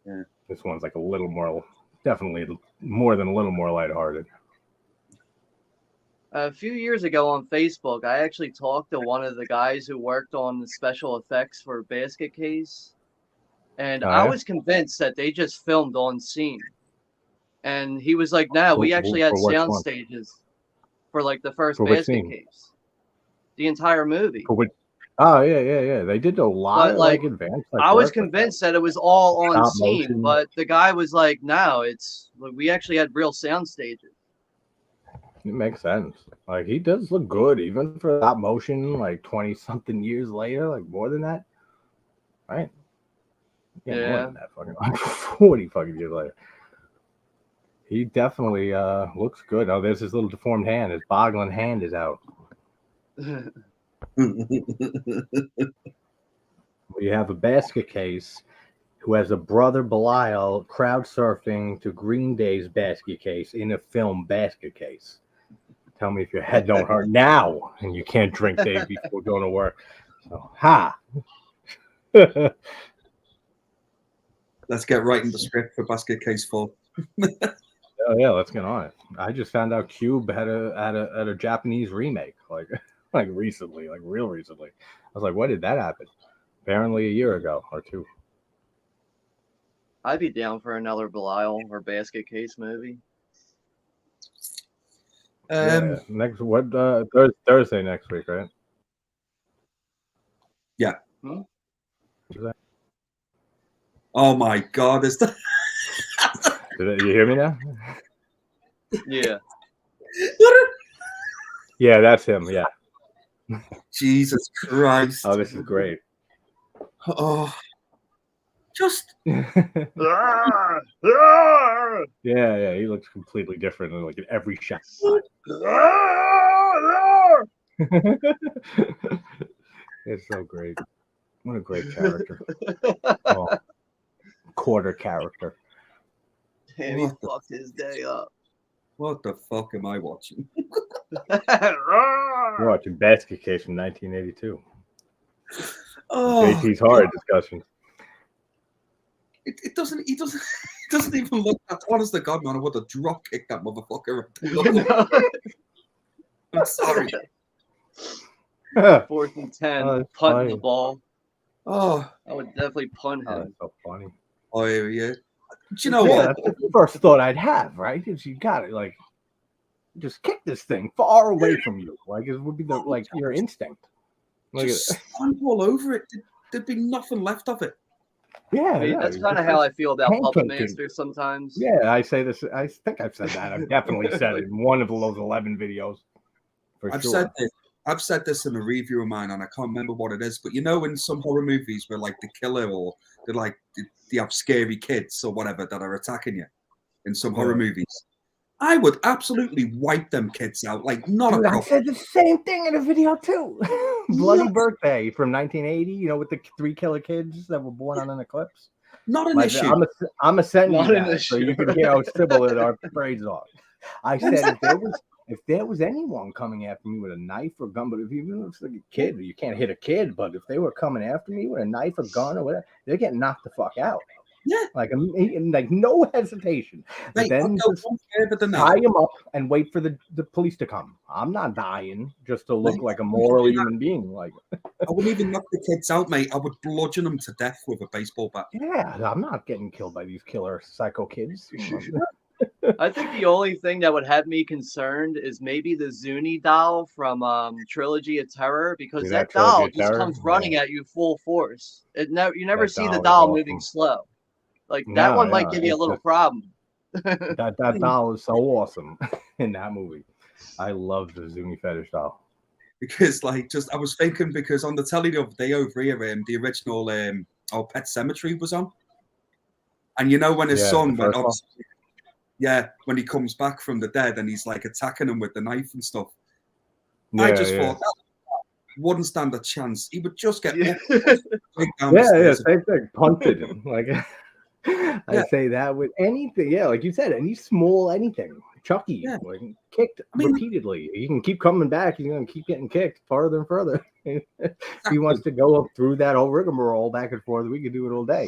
Yeah, this one's like a little more, definitely more than a little more lighthearted. A few years ago on Facebook, I actually talked to one of the guys who worked on the special effects for Basket Case, and I was convinced that they just filmed on scene. And he was like, "No, we actually had sound stages for like the first Basket Case, the entire movie." Oh yeah. They did a lot of like advanced. Like, I was convinced that it was all on scene, but the guy was like, "No, we actually had real sound stages." It makes sense. Like, he does look good, even for stop motion, like 20-something years later, like more than that, right? More than that, fucking like 40 fucking years later. He definitely looks good. Oh, there's his little deformed hand. His boggling hand is out. We have a Basket Case who has a brother, Belial, crowd surfing to Green Day's Basket Case in a film Basket Case. Tell me if your head don't hurt now and you can't drink day before going to work. So, Let's get right in the script for Basket Case 4. Oh yeah, let's get on it. I just found out Cube had a Japanese remake, like recently, like real recently. I was like, when did that happen? Apparently a year ago or two. I'd be down for another Belial or Basket Case movie. Next Thursday next week, right? Yeah. Oh my God! Is that? Did you hear me now? Yeah. Yeah, that's him. Yeah. Jesus Christ! Oh, this is great. Oh, just. Yeah. He looks completely different, like in every shot. It's so great. What a great character. Quarter character. Damn, he fucked his day up. What the fuck am I watching? You're watching Basket Case from 1982. JT's horror discussion. It doesn't even look that. Honest to God, man, I would have drop kicked that motherfucker. I'm sorry. 4th and 10, punting the ball. Oh, I would definitely punt him. That's so funny. Oh yeah. Do you know what? That's the first thought I'd have, right? Is you got it, like, just kick this thing far away from you. Like, it would be your instinct. Like, just stomp all over it. There'd be nothing left of it. Yeah, that's kind of how I feel about Puppet Master sometimes. Yeah, I say this. I think I've said that. I've definitely said it in one of those 11 videos. I've said this in a review of mine, and I can't remember what it is. But you know, in some horror movies where like the killer or they have scary kids or whatever that are attacking you. In some horror movies, I would absolutely wipe them kids out. Like, not a problem. I said the same thing in a video too. Bloody Birthday from 1980. You know, with the 3 killer kids that were born on an eclipse. Not an issue. I'm a sentence guy, so you can hear how Sybil and our braids off. I said if there was anyone coming after me with a knife or gun, but if even if it's like a kid, you can't hit a kid. But if they were coming after me with a knife or gun or whatever, they're getting knocked the fuck out. Yeah. Like no hesitation. But then just tie him up and wait for the police to come. I'm not dying just to look like a moral human being. Like I wouldn't even knock the kids out, mate. I would bludgeon them to death with a baseball bat. Yeah, I'm not getting killed by these killer psycho kids. I think the only thing that would have me concerned is maybe the Zuni doll from Trilogy of Terror, because that doll just comes running at you full force. You never see the doll moving slow. Like that one might give you a little problem. that doll is so awesome in that movie. I love the Zuni fetish doll. Because I was thinking, because on the telly the other day over here, the original Pet Sematary was on. And you know when his son went up, when he comes back from the dead and he's like attacking him with the knife and stuff. I just thought that wouldn't stand a chance. He would just get same thing, punted him. Like I say that with anything, like you said, any small anything. Chucky, like kicked repeatedly. He can keep coming back. He's gonna keep getting kicked farther and further. He wants to go up through that whole rigmarole back and forth. We could do it all day.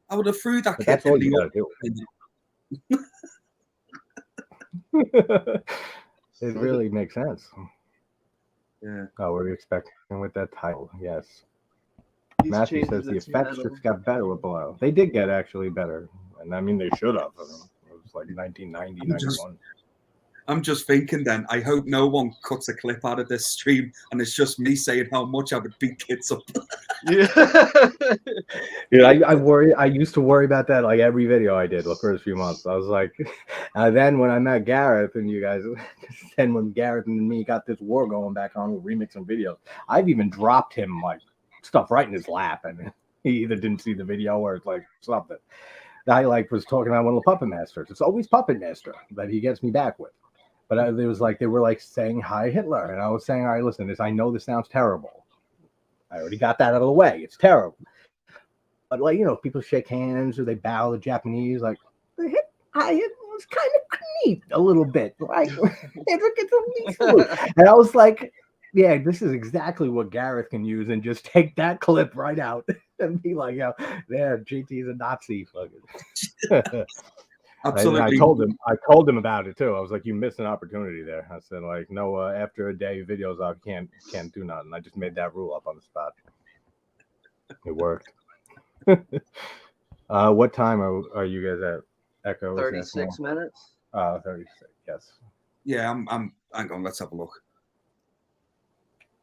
I would have threw that kid. That's all you gotta do. It really makes sense. Yeah. Oh, what are you expecting with that title? Yes. Matthew says the effects just got better with Belial. They did get actually better. And I mean, they should have. I mean, it was like 1990, 91. I'm just thinking then, I hope no one cuts a clip out of this stream and it's just me saying how much I would beat kids up. I used to worry about that like every video I did the first few months. I was like, then when I met Gareth and you guys, then when Gareth and me got this war going back on with remixing videos, I've even dropped him like stuff right in his lap, and he either didn't see the video or it's like something. I was talking about one of the Puppet Masters. It's always Puppet Master that he gets me back with. But it was like they were saying hi Hitler, and I was saying, all right, listen, I know this sounds terrible. I already got that out of the way. It's terrible. But people shake hands or they bow the Japanese, like it was kind of neat a little bit. Like and I was like, yeah, this is exactly what Gareth can use, and just take that clip right out and be like, there, GT's a Nazi. Absolutely. I told him about it too. I was like, you missed an opportunity there. I said, like, no, after a day videos I can't do nothing. I just made that rule up on the spot. It worked. What time are you guys at Echo? 36 minutes. 36, yes. Yeah, I'm hang on, let's have a look.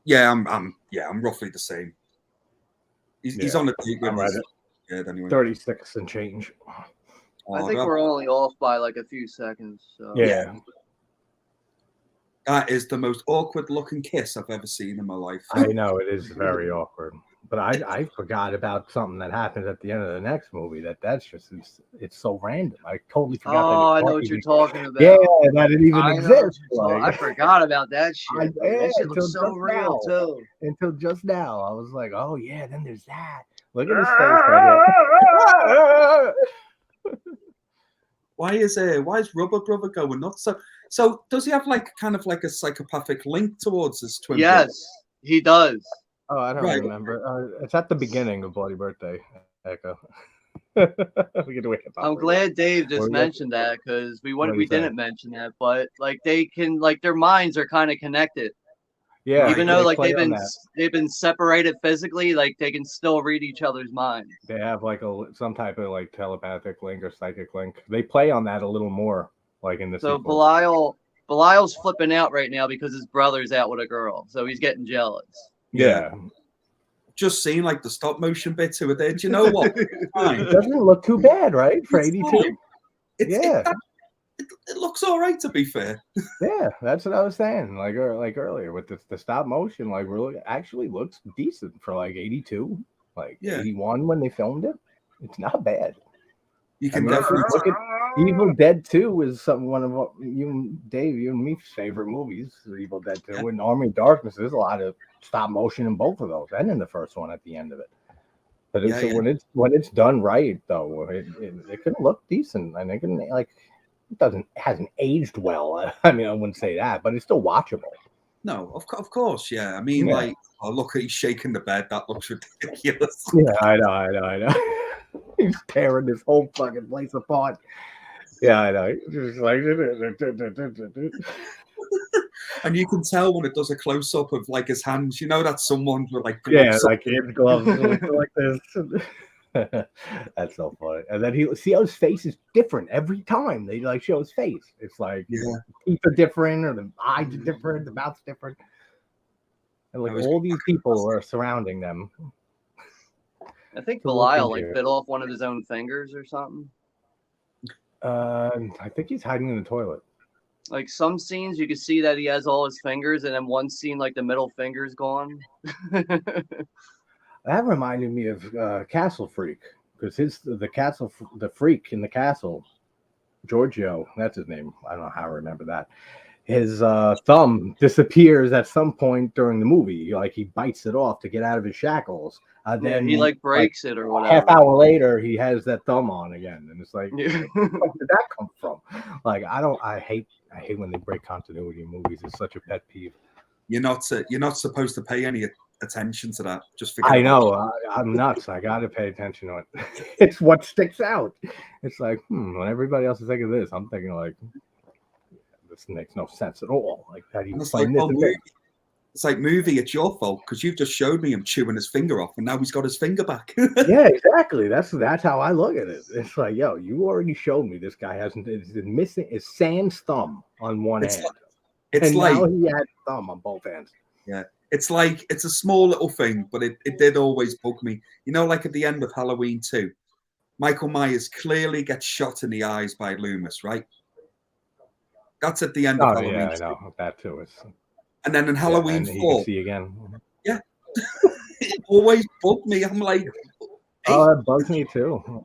Yeah, I'm roughly the same. He's on the date with right. Yeah, anyway. 36 and change. I think we're only off by like a few seconds. So. Yeah. That is the most awkward looking kiss I've ever seen in my life. I know, it is very awkward. But I forgot about something that happens at the end of the next movie. That's just it's so random. I totally forgot. Oh, I know what you're talking about. Yeah, that it even exists. I forgot about that shit. That shit looks so real too. Until just now, I was like, oh yeah, then there's that. Look at his face right there. Why is Rubber Brother going nuts? So does he have kind of a psychopathic link towards his twin brother? Yes, he does. Oh, I don't remember. It's at the beginning of Bloody Birthday, Echo. I'm glad Dave just mentioned that, because we didn't mention that, but they can their minds are kind of connected. Yeah. Even though they've been separated physically, they can still read each other's minds. They have some type of telepathic link or psychic link. They play on that a little more, in the sequel. Belial's flipping out right now because his brother's out with a girl, so he's getting jealous. Yeah. Just seeing the stop motion bits over there. Do you know what? It doesn't look too bad, right? For 82. It looks all right, to be fair. Yeah, that's what I was saying. Earlier with the stop motion, really actually looks decent for 82, 81 when they filmed it. It's not bad. You can definitely look at Evil Dead 2 is one of you and me's favorite movies. Evil Dead 2 and Army of Darkness. There's a lot of stop motion in both of those, and in the first one at the end of it. But when it's done right, though, it can look decent, and it can hasn't aged well. I mean, I wouldn't say that, but it's still watchable. No, of course, yeah. I mean, look, he's shaking the bed. That looks ridiculous. Yeah, I know. He's tearing this whole fucking place apart. Yeah, I know. Just like, and you can tell when it does a close up of like his hands. You know that someone with like gloves like his gloves like this. That's so funny. And then he see how his face is different every time they like show his face. It's like teeth are different, or the eyes are different, the mouth's different, and like all these people are surrounding them. I think Belial like bit off one of his own fingers or something. I think he's hiding in the toilet. Like some scenes, you can see that he has all his fingers, and then one scene, like the middle finger's gone. That reminded me of Castle Freak, because the freak in the castle, Giorgio, that's his name. I don't know how I remember that. His thumb disappears at some point during the movie. Like he bites it off to get out of his shackles. Then he like breaks it or whatever. Half hour later, he has that thumb on again, and it's like, where did that come from? Like I hate when they break continuity in movies. It's such a pet peeve. You're not supposed to pay any attention to that. Just forget. I know. I'm nuts. I got to pay attention to it. It's what sticks out. It's like, when everybody else is thinking this, I'm thinking like, this makes no sense at all. Like, how do you explain this? It's like, movie, it's your fault because you've just showed me him chewing his finger off, and now he's got his finger back. Yeah, exactly. That's how I look at it. It's like, yo, you already showed me this guy is missing is Sam's thumb on one hand. Now he had thumb on both hands. Yeah. It's like, it's a small little thing, but it did always bug me. You know, like at the end of Halloween 2, Michael Myers clearly gets shot in the eyes by Loomis, right? That's at the end of Halloween. Yeah, I know. That too is. And then in Halloween 4, you can see again. Yeah, it always bugged me. I'm like, oh, that bugs me too.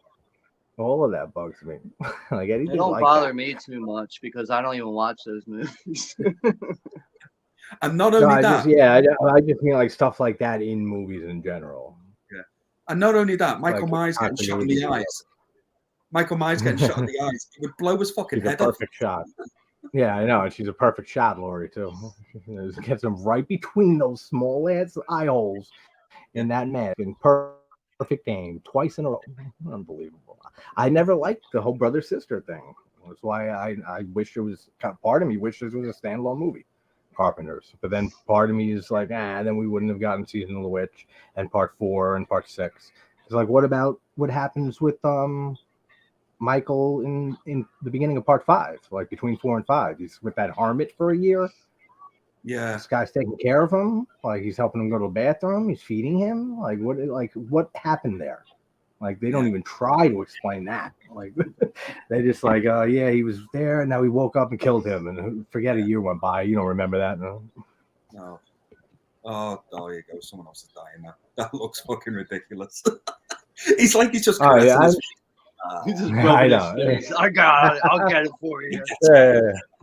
All of that bugs me. Like anything. It don't like bother that. me too much because I don't even watch those movies. And not only that, I just mean like stuff like that in movies in general. Yeah, and not only that, Michael Myers getting shot in the eyes. Michael Myers getting shot in the eyes. It would blow his fucking head off. Perfect shot. Yeah, I know, and she's a perfect shot, Lori, too. Gets him right between those small ass eye holes in that mask in perfect aim, twice in a row. Unbelievable. I never liked the whole brother-sister thing. That's why I wish it was, part of me wishes it was a standalone movie, Carpenters. But then part of me is like, then we wouldn't have gotten Season of the Witch and part 4 and part 6. It's like, what happens with Michael in the beginning of part 5, like between 4 and 5? He's with that hermit for a year. Yeah, this guy's taking care of him. Like he's helping him go to the bathroom. He's feeding him. Like what happened there? Like they don't even try to explain that. Like they just like, yeah, he was there, and now he woke up and killed him, and forget a year went by. You don't remember that, no? No. Oh, there you go. Someone else is dying now. That looks fucking ridiculous. He's like he's just. I know. I got it. I'll get it for you.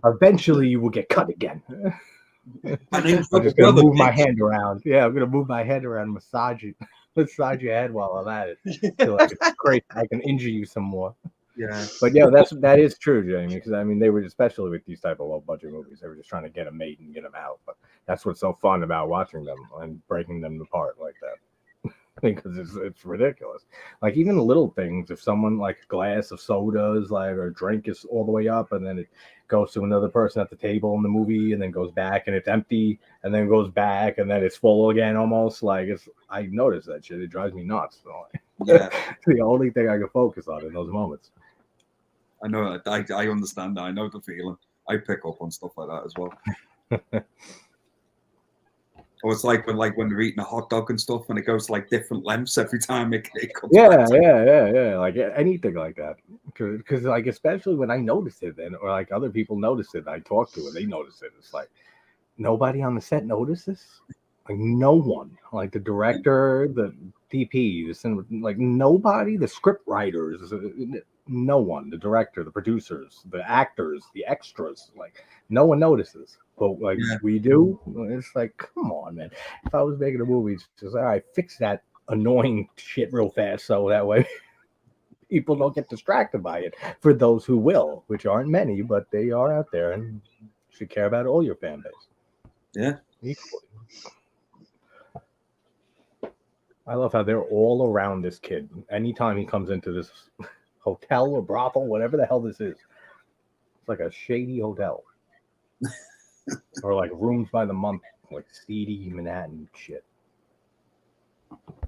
Eventually, you will get cut again. I'm just gonna move my hand around. Yeah, I'm gonna move my hand around, massage your head while I'm at it. So like it's great. I can injure you some more. Yeah, but yeah, that is true, Jamie. Because I mean, they were especially with these type of low budget movies. They were just trying to get them made and get them out. But that's what's so fun about watching them and breaking them apart like that. Because it's ridiculous. Like even little things, if someone like a glass of sodas, like or a drink is all the way up, and then it goes to another person at the table in the movie, and then goes back and it's empty, and then goes back and then it's full again, almost like I notice that shit. It drives me nuts. So, yeah, it's the only thing I can focus on in those moments. I know. I understand that. I know the feeling. I pick up on stuff like that as well. Or it's like when they're eating a hot dog and stuff, and it goes like different lengths every time it comes. Yeah. Like anything like that, because like especially when I notice it, then or like other people notice it, I talk to and they notice it. It's like nobody on the set notices. Like no one, like the director, the DP, like nobody, the script writers, no one, the director, the producers, the actors, the extras, like no one notices. But like we do, it's like, come on, man. If I was making a movie, it's just all right, fix that annoying shit real fast so that way people don't get distracted by it. For those who will, which aren't many, but they are out there, and you should care about all your fan base. Yeah, equally. I love how they're all around this kid. Anytime he comes into this hotel or brothel, whatever the hell this is, it's like a shady hotel. Or like rooms by the month, like seedy Manhattan shit.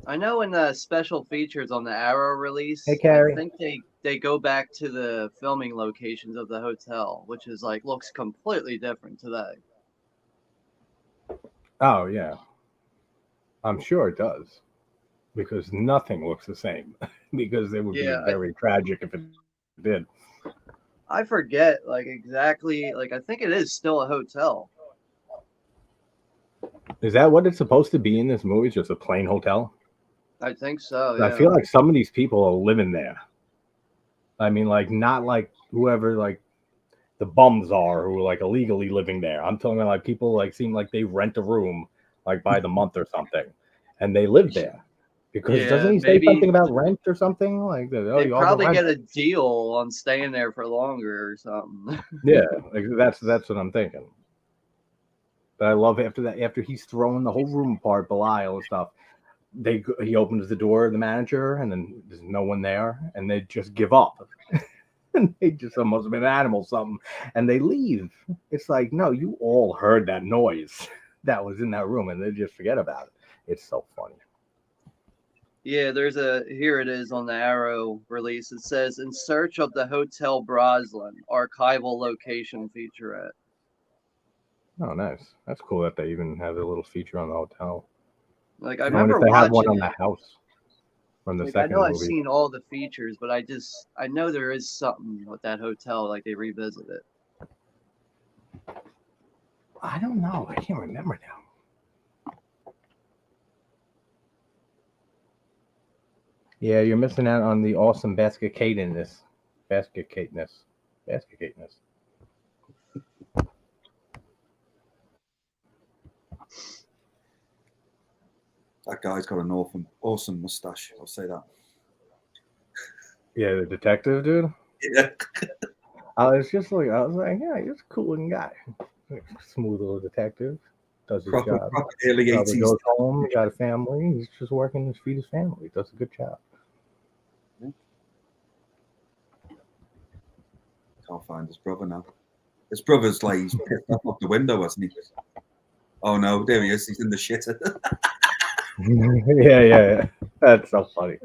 I know in the special features on the Arrow release, Hey, Carrie. I think they go back to the filming locations of the hotel, which is like looks completely different today. Oh yeah, I'm sure it does, because nothing looks the same. Because it would be very tragic if it did. I forget like exactly. Like I think it is still a hotel. Is that what it's supposed to be in this movie? Just a plain hotel? I think so. Yeah. I feel like some of these people are living there. I mean, like not like whoever like the bums are who are like illegally living there. I'm talking about like people like seem like they rent a room like by the month or something, and they live there. Because doesn't he say something about rent or something like that? Oh, they probably get a deal on staying there for longer or something. Yeah, like that's what I'm thinking. But I love after he's throwing the whole room apart, Belial and stuff. He opens the door, the manager, and then there's no one there, and they just give up. And they just almost have been animals, something, and they leave. It's like, no, you all heard that noise that was in that room, and they just forget about it. It's so funny. Yeah, here it is on the Arrow release. It says, "In search of the Hotel Broslin, archival location featurette." Oh, nice. That's cool that they even have a little feature on the hotel. Like I remember if they have one on it. the house from the like, second I know movie. I've seen all the features, but I know there is something with that hotel, like they revisit it. I don't know. I can't remember now. Yeah, you're missing out on the awesome basket cateness. That guy's got an awesome mustache. I'll say that. Yeah, the detective dude. Yeah. I was like, yeah, he's a cool looking guy. Smooth little detective. Does his job. Early 80s. Goes home, got a family. He's just working to feed his family. Does a good job. Can't find his brother now. His brother's like he's picked up the window, hasn't he? Oh no, there he is. He's in the shitter. yeah. That's so funny.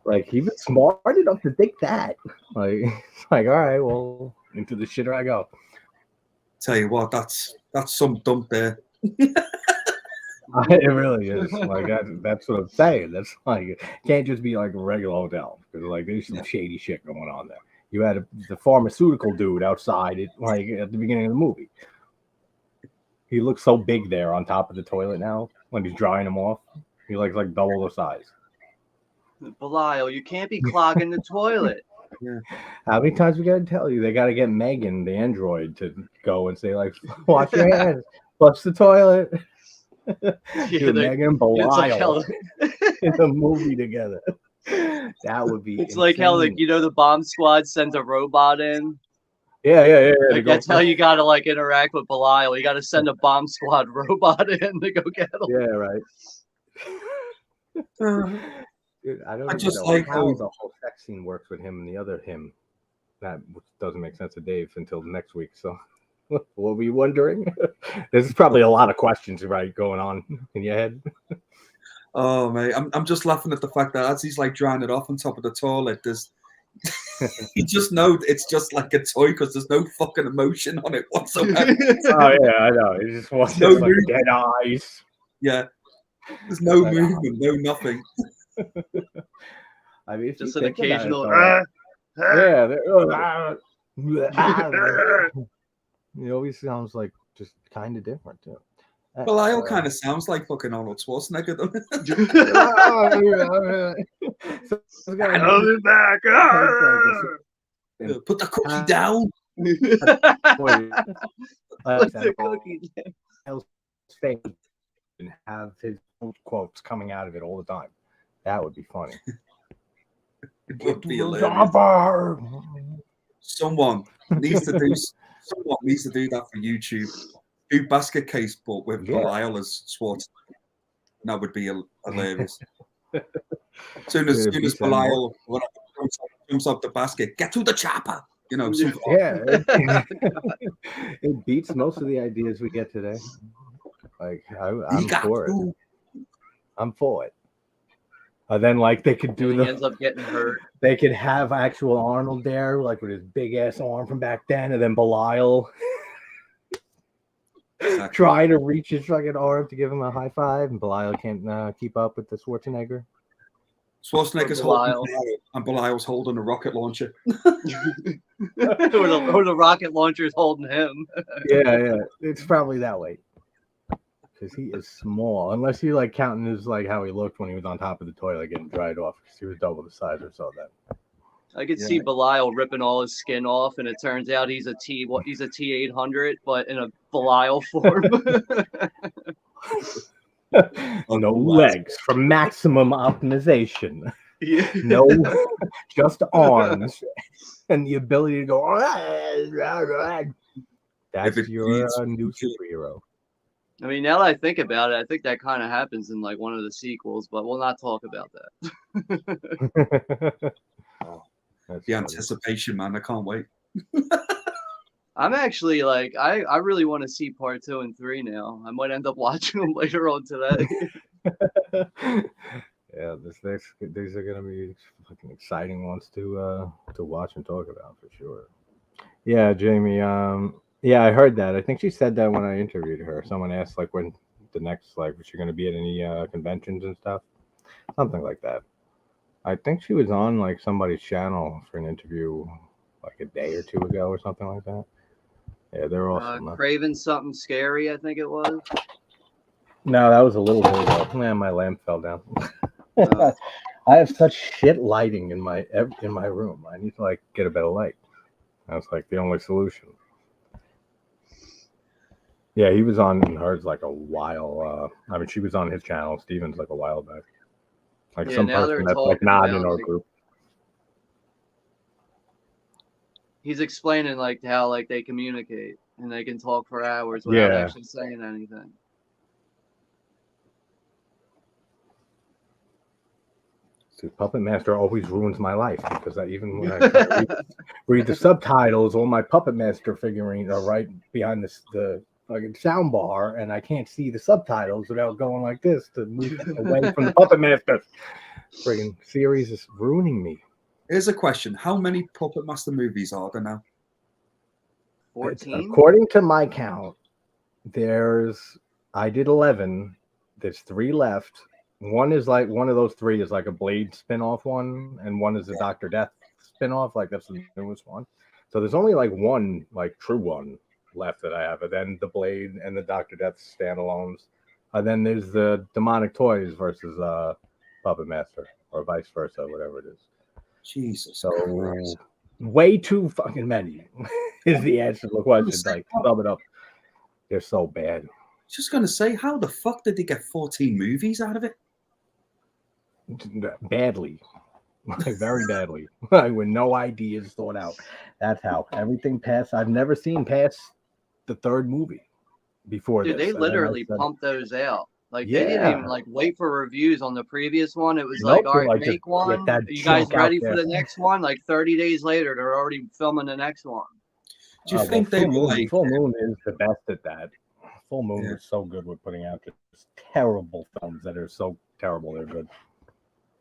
Like he was smart enough to think that. Like, all right, well, into the shitter I go. Tell you what, that's some dump there. It really is. Like that's what I'm saying. That's like it can't just be like a regular hotel because like there's some shady shit going on there. You had the pharmaceutical dude outside it, like at the beginning of the movie. He looks so big there on top of the toilet now when he's drying him off. He looks like double the size. Belial, you can't be clogging the toilet. Yeah. How many times we gotta tell you? They gotta get Megan, the android, to go and say like, "Wash your hands, flush the toilet." Dude, Megan and Belial in the movie together. That would be. It's insane. Like how the bomb squad sends a robot in. Yeah. Like that's how you gotta like interact with Belial. You gotta send a bomb squad robot in to go get him. Yeah, right. Dude, I don't just know like how the whole sex scene works with him and the other him. That doesn't make sense to Dave until next week. So we'll be wondering. There's probably a lot of questions going on in your head. Oh mate, I'm just laughing at the fact that as he's like drying it off on top of the toilet, there's you just know it's just like a toy because there's no fucking emotion on it whatsoever. Oh yeah, I know. It just wants no like dead eyes. Yeah, there's no movement, no nothing. I mean, just an occasional. It always sounds like just kind of different too. Belial kind of sounds like fucking Arnold Schwarzenegger, though. I'll be back. Put the cookie down. Put the cookie down. And have his quotes coming out of it all the time. That would be funny. It would be hilarious. Someone needs to do that for YouTube. Do Basket Case, but with Belial as Schwarzenegger. That would be hilarious. soon as Belial jumps up the basket, get to the chopper. You know, yeah, it beats most of the ideas we get today. Like I'm for it. I'm for it. Then like they could do he ends up getting hurt. They could have actual Arnold there, like with his big ass arm from back then, and then Belial trying to reach his fucking arm to give him a high five, and Belial can't keep up with the Schwarzenegger. Schwarzenegger's holding and Belial's holding a rocket launcher. or the rocket launcher's holding him. yeah, it's probably that way. Because he is small, unless you like counting his like how he looked when he was on top of the toilet getting dried off, because he was double the size or so then. I could see Belial ripping all his skin off, and it turns out he's a T800, but in a Belial form. No legs for maximum optimization. Yeah. No, just arms and the ability to go. That's your new superhero. I mean, now that I think about it, I think that kind of happens in like one of the sequels, but we'll not talk about that. The anticipation, man. I can't wait. I'm actually like, I really want to see part 2 and 3 now. I might end up watching them later on today. Yeah, these are gonna be fucking exciting ones to watch and talk about for sure. Yeah, Jamie. Yeah, I heard that. I think she said that when I interviewed her. Someone asked like when the next was she going to be at any conventions and stuff, something like that. I think she was on like somebody's channel for an interview like a day or two ago or something like that. Yeah, they're awesome. Craving Something Scary, I think it was. No, that was a little bit ago. Man, my lamp fell down. I have such shit lighting in my room. I need to like get a better light. That's like the only solution. Yeah, he was on hers like a while. I mean, she was on his channel, Steven's, like a while back. Like some person that's like not in our group. He's explaining like how like they communicate and they can talk for hours without actually saying anything. So Puppet Master always ruins my life because even when I read the subtitles, all my Puppet Master figurines are right behind the fucking sound bar, and I can't see the subtitles without going like this to move away from the Puppet Master. Friggin' series is ruining me. Here's a question: how many Puppet Master movies are there now? 14. According to my count, I did 11. There's 3 left. One is like one of those 3 is like a Blade spin-off one, and one is a Dr. Death spin-off. Like that's the newest one. So there's only like one like true one left that I have, and then the Blade and the Dr. Death standalones. And then there's the Demonic Toys versus Puppet Master, or vice versa, whatever it is. Jesus. So Christ. Way too fucking many is the answer to the question. Like sum it up. They're so bad. Just gonna say, how the fuck did they get 14 movies out of it? Badly. Like very badly. With no ideas thought out. That's how everything passed. I've never seen past the 3rd movie before. Dude, they literally pumped those out. Like they didn't even like wait for reviews on the previous one. It was like, all right, make one. Are you guys ready for the next one? Like 30 days later, they're already filming the next one. Do you think they were like Full Moon is the best at that? Full Moon is so good with putting out just terrible films that are so terrible they're good.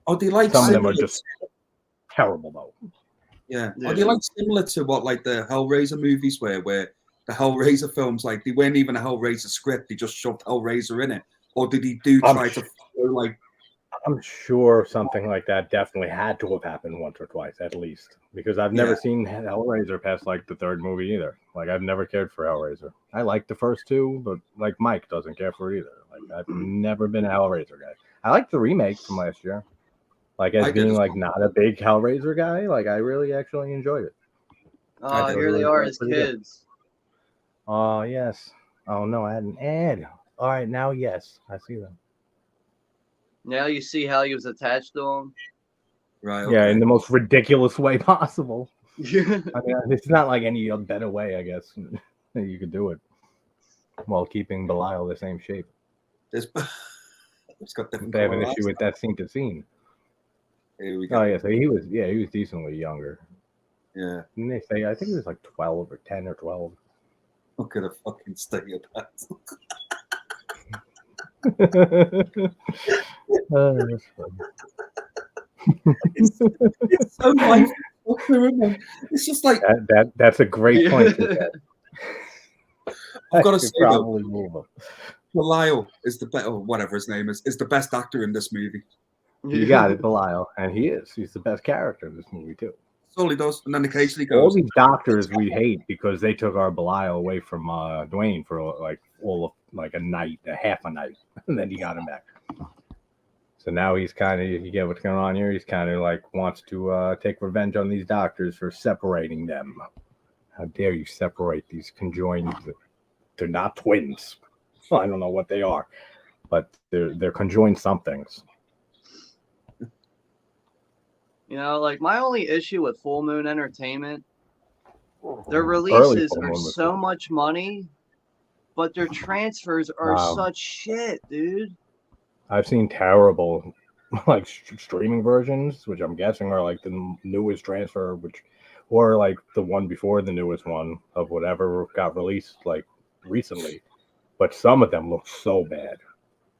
Oh, they like some of them are just terrible though. Yeah. Are they like similar to what like the Hellraiser movies where the Hellraiser films, like they weren't even a Hellraiser script, they just shoved Hellraiser in it? Or did he try to like? I'm sure something like that definitely had to have happened once or twice at least, because I've never seen Hellraiser past like the 3rd movie either. Like I've never cared for Hellraiser. I like the first 2, but like Mike doesn't care for it either. Like I've never been a Hellraiser guy. I like the remake from last year. Like as being like not a big Hellraiser guy, like I really actually enjoyed it. Oh, here they are as kids. Oh yes. Oh no, I had an ad. All right, now yes, I see them. Now you see how he was attached to him. Right. Okay. Yeah, in the most ridiculous way possible. I mean, it's not like any better way, I guess, that you could do it while keeping Belial the same shape. It's got different. They have an issue with that scene to scene. Here we go. Oh yeah, so he was decently younger. Yeah. And they say I think he was like 12 or 10 or 12. Look at a fucking sting of that. That's funny. It's so life. It's just like that's a great point. I've got to say probably though, move him. Belial is the best, or whatever his name is the best actor in this movie. You got it, Belial, and he is. He's the best character in this movie too. That's all he does, and then occasionally goes. All these doctors we hate because they took our Belial away from Duane for like a night, a half a night, and then he got him back. So now he's kind of, you get what's going on here. He's kind of like wants to take revenge on these doctors for separating them. How dare you separate these conjoined? They're not twins. Well, I don't know what they are, but they're conjoined somethings. You know, like my only issue with Full Moon Entertainment, their releases are so much money, but their transfers are such shit, dude. I've seen terrible like streaming versions, which I'm guessing are like the newest transfer, or like the one before the newest one of whatever got released like recently. But some of them look so bad.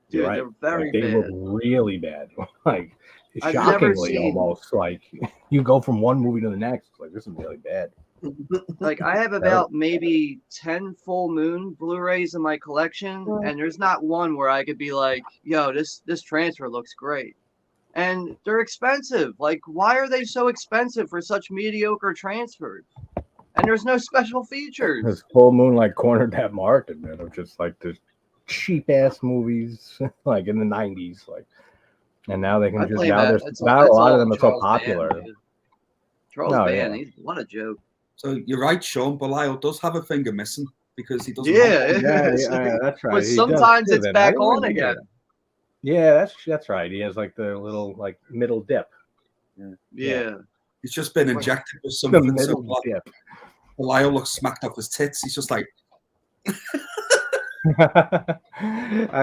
Dude, right? They're very bad. They look really bad. Like shockingly almost. Like you go from one movie to the next. Like this is really bad. Like I have about maybe 10 Full Moon Blu-rays in my collection, and there's not one where I could be like, yo, this transfer looks great. And they're expensive. Like, why are they so expensive for such mediocre transfers? And there's no special features. Because Full Moon like cornered that market, man, of just like the cheap ass movies like in the 90s. Like, and now they can just now a lot of them are so popular. Charles Band, what a joke. So you're right, Sean. Belial does have a finger missing because he doesn't. Yeah, that's right. But sometimes it's back on again. Yeah, that's right. He has like the little like middle dip. Yeah. He's just been injected with something. The middle dip. Belial looks smacked off his tits. He's just like.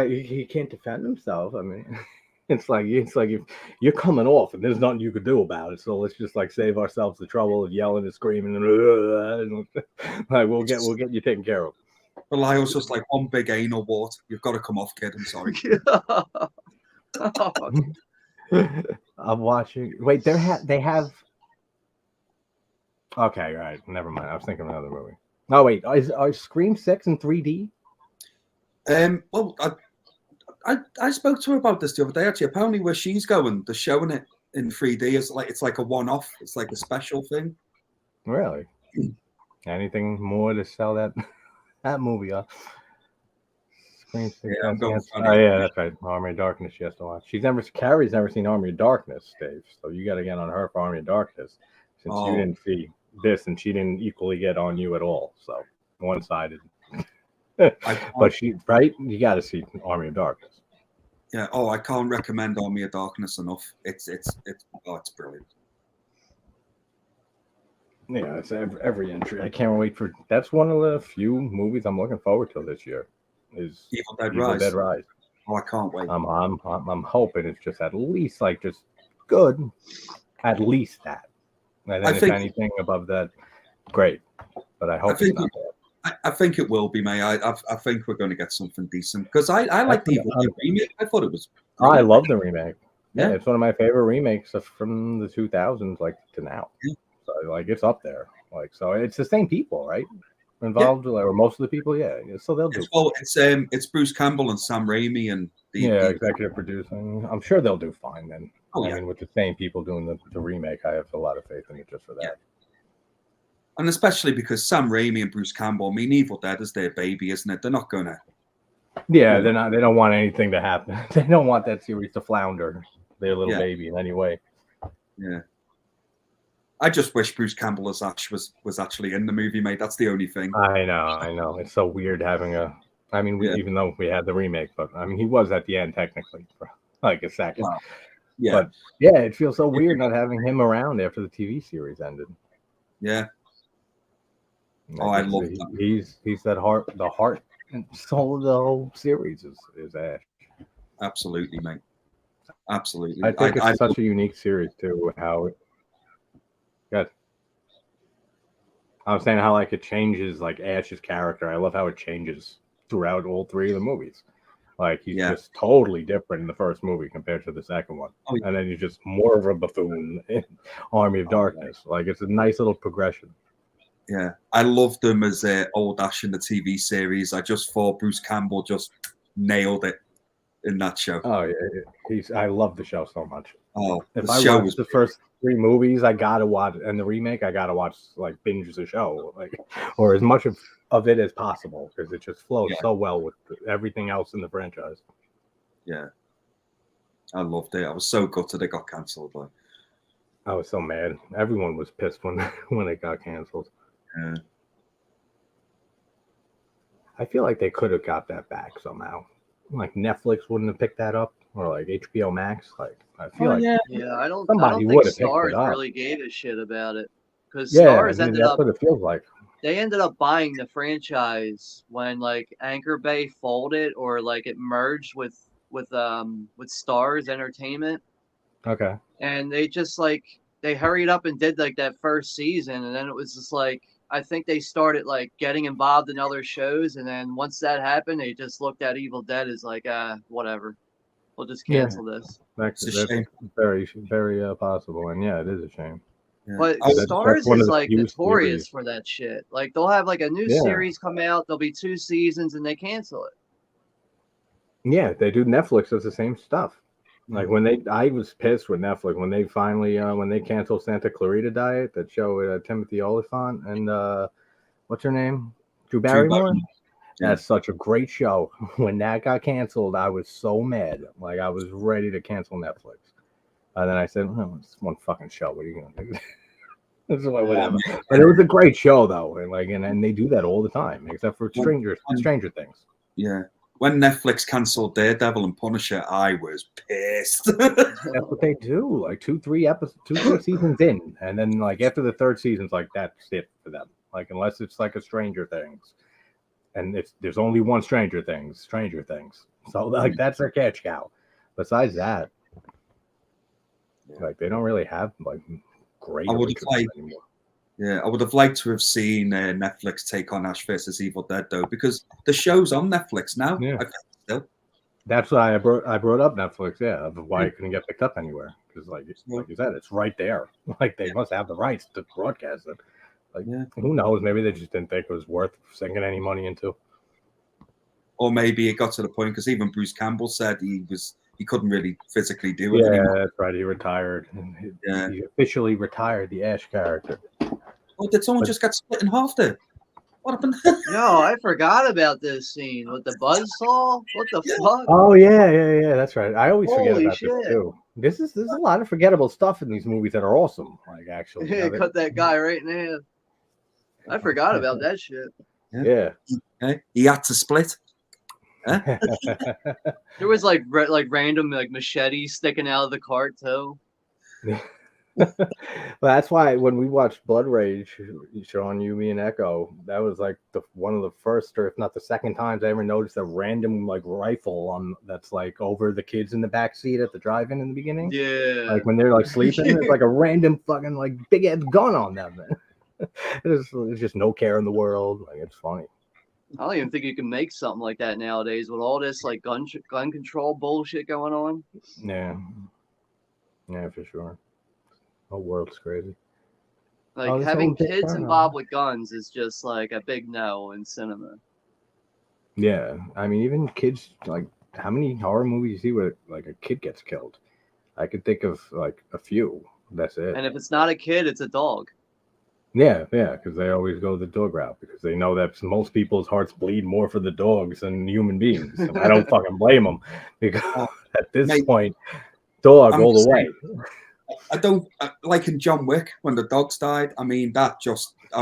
He can't defend himself. I mean. It's like if you're coming off and there's nothing you could do about it, so let's just like save ourselves the trouble of yelling and screaming and like we'll get you taken care of. Belial's just like one big anal wart. You've got to come off, kid. I'm sorry. I'm watching. Wait, they have. Okay, right. Never mind. I was thinking of another movie. Oh wait, are Scream 6 in 3D? Well, I spoke to her about this the other day. Actually, apparently where she's going, they're showing it in 3D. It's like a one-off. It's like a special thing. Really? Anything more to sell that movie off? Screen 6. Yeah, that's right. Army of Darkness. She has to watch. Carrie's never seen Army of Darkness, Dave. So you got to get on her for Army of Darkness, since you didn't see this and she didn't equally get on you at all. So one-sided. But you got to see Army of Darkness. Yeah. Oh, I can't recommend Army of Darkness enough. It's brilliant. Yeah, it's every entry. I can't wait for. That's one of the few movies I'm looking forward to this year. Is Evil Dead Rise. Oh, I can't wait. I'm hoping it's just at least like just good, at least that. And then if anything above that, great. But I hope it's not bad. I think it will be, May. I think we're going to get something decent because I like the remake. I thought it was. I love the remake. Yeah, it's one of my favorite remakes from the 2000s, like to now. Yeah. So like it's up there. Like so, it's the same people, right? Involved, or most of the people. Yeah. So they'll do. Well, it's Bruce Campbell and Sam Raimi and executive producing. I'm sure they'll do fine then. I mean, with the same people doing the remake, I have a lot of faith in it just for that. Yeah. And especially because Sam Raimi and Bruce Campbell, I mean, Evil Dead is their baby, isn't it? They're not going to. Yeah, they're not. They don't want anything to happen. They don't want that series to flounder their little baby in any way. Yeah. I just wish Bruce Campbell as Ash was actually in the movie, mate. That's the only thing. I know. It's so weird having a. I mean, even though we had the remake, but I mean, he was at the end technically for like a second. Wow. Yeah. But yeah, it feels so weird not having him around after the TV series ended. Yeah. I love that. He's the heart and soul of the whole series is Ash. Absolutely, mate. Absolutely. I think it's such a unique series too. How it, good. I was saying how like it changes like Ash's character. I love how it changes throughout all three of the movies. Like he's just totally different in the first movie compared to the second one, and then he's just more of a buffoon in Army of Darkness. Like it's a nice little progression. Yeah, I loved him as old Ash in the TV series. I just thought Bruce Campbell just nailed it in that show. Oh yeah, I love the show so much. Oh, if I watch the first three movies, I gotta watch, and the remake, I gotta watch like binge the show, like or as much of it as possible because it just flows so well with everything else in the franchise. Yeah, I loved it. I was so gutted it got cancelled. Like, I was so mad. Everyone was pissed when it got canceled. Yeah. I feel like they could have got that back somehow. Like Netflix wouldn't have picked that up, or like HBO Max. Like I feel like I don't think Stars really gave a shit about it because Stars ended up. That's what it feels like. They ended up buying the franchise when like Anchor Bay folded or like it merged with Stars Entertainment. Okay. And they just like they hurried up and did like that first season, and then it was just like I think they started like getting involved in other shows, and then once that happened, they just looked at Evil Dead as like whatever, we'll just cancel this. That's very very possible, and it is a shame. Yeah. But Stars is like notorious for that shit. Like they'll have like a new series come out, there'll be 2 seasons, and they cancel it. Yeah, they do. Netflix does the same stuff. Like I was pissed with Netflix when they finally when they canceled Santa Clarita Diet, that show with Timothy Olyphant and what's her name, Drew Barrymore. That's such a great show. When that got canceled, I was so mad. Like I was ready to cancel Netflix. And then I said, it's one fucking show. What are you gonna do? That's like whatever. But it was a great show though, and they do that all the time, except for Stranger Things. Yeah. When Netflix canceled Daredevil and Punisher, I was pissed. That's what they do. Like 2-3 seasons in, and then like after the third season's like that's it for them. Like unless it's like a Stranger Things, and there's only one Stranger Things. So like that's their catch cow. Besides that, like they don't really have like great anymore. Yeah, I would have liked to have seen Netflix take on Ash vs. Evil Dead though, because the show's on Netflix now. Yeah. I think still. That's why I brought up Netflix. Yeah, of why it couldn't get picked up anywhere because like you said, it's right there. Like they must have the rights to broadcast it. Like who knows? Maybe they just didn't think it was worth sinking any money into. Or maybe it got to the point because even Bruce Campbell said he couldn't really physically do it anymore. Yeah, that's right. He retired. He officially retired the Ash character. Oh, did someone just get split in half there? What happened? No, I forgot about this scene with the buzzsaw. What the fuck? Oh yeah. That's right. I always forget about this too. There's a lot of forgettable stuff in these movies that are awesome. Like actually, cut that guy right in half. I forgot about that shit. Yeah. He had to split. Huh? There was like random like machetes sticking out of the cart too. Well, that's why when we watched Blood Rage, Sean, you, me, and Echo, that was like one of the first, or if not the second times I ever noticed a random like rifle that's like over the kids in the back seat at the drive-in in the beginning. Yeah, like when they're like sleeping, it's like a random fucking like big ass gun on them. There's just no care in the world. Like it's funny. I don't even think you can make something like that nowadays with all this like gun control bullshit going on. Yeah, for sure. The world's crazy. Like having kids involved with guns is just like a big no in cinema. Yeah, I mean, even kids, like how many horror movies you see where like a kid gets killed? I could think of like a few. That's it. And if it's not a kid, it's a dog. Yeah, because they always go the dog route because they know that most people's hearts bleed more for the dogs than human beings. And I don't fucking blame them because at this point, dog all the way. I don't like in John Wick when the dogs died. I mean, I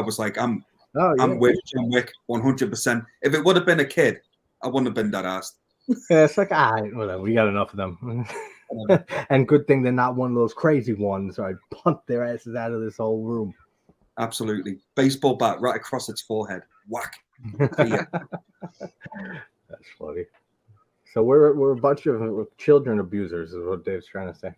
was like, I'm with John Wick 100%. If it would have been a kid, I wouldn't have been that asked. Yeah, it's like, whatever. We got enough of them. And good thing they're not one of those crazy ones. So I punt their asses out of this whole room. Absolutely. Baseball bat right across its forehead. Whack. That's funny. So we're a bunch of children abusers, is what Dave's trying to say.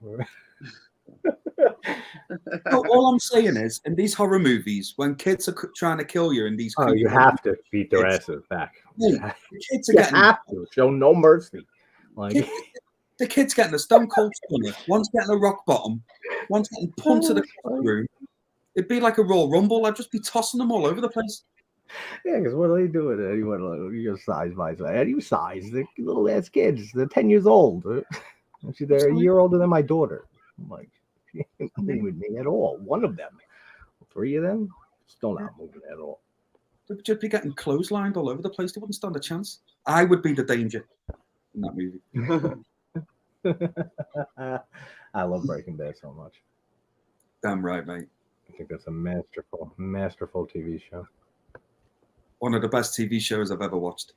No, all I'm saying is, in these horror movies, when kids are trying to kill you in these, you have to beat their asses back. Hey, the kids are You getting have to show no mercy. Like the kid's getting a stone cold stunner. One's getting a rock bottom. One's getting punted across the room. It'd be like a Royal Rumble. I'd just be tossing them all over the place. yeah, because what are they doing? You're size by size. How do you size? They're little ass kids. They're 10 years old. They're a year older than my daughter. I'm like, nothing with me at all. One of them. 3 of them still not moving at all. They'd just be getting clotheslined all over the place. They wouldn't stand a chance. I would be the danger in that movie. I love Breaking Bad so much. Damn right, mate. I think that's a masterful TV show. One of the best TV shows I've ever watched.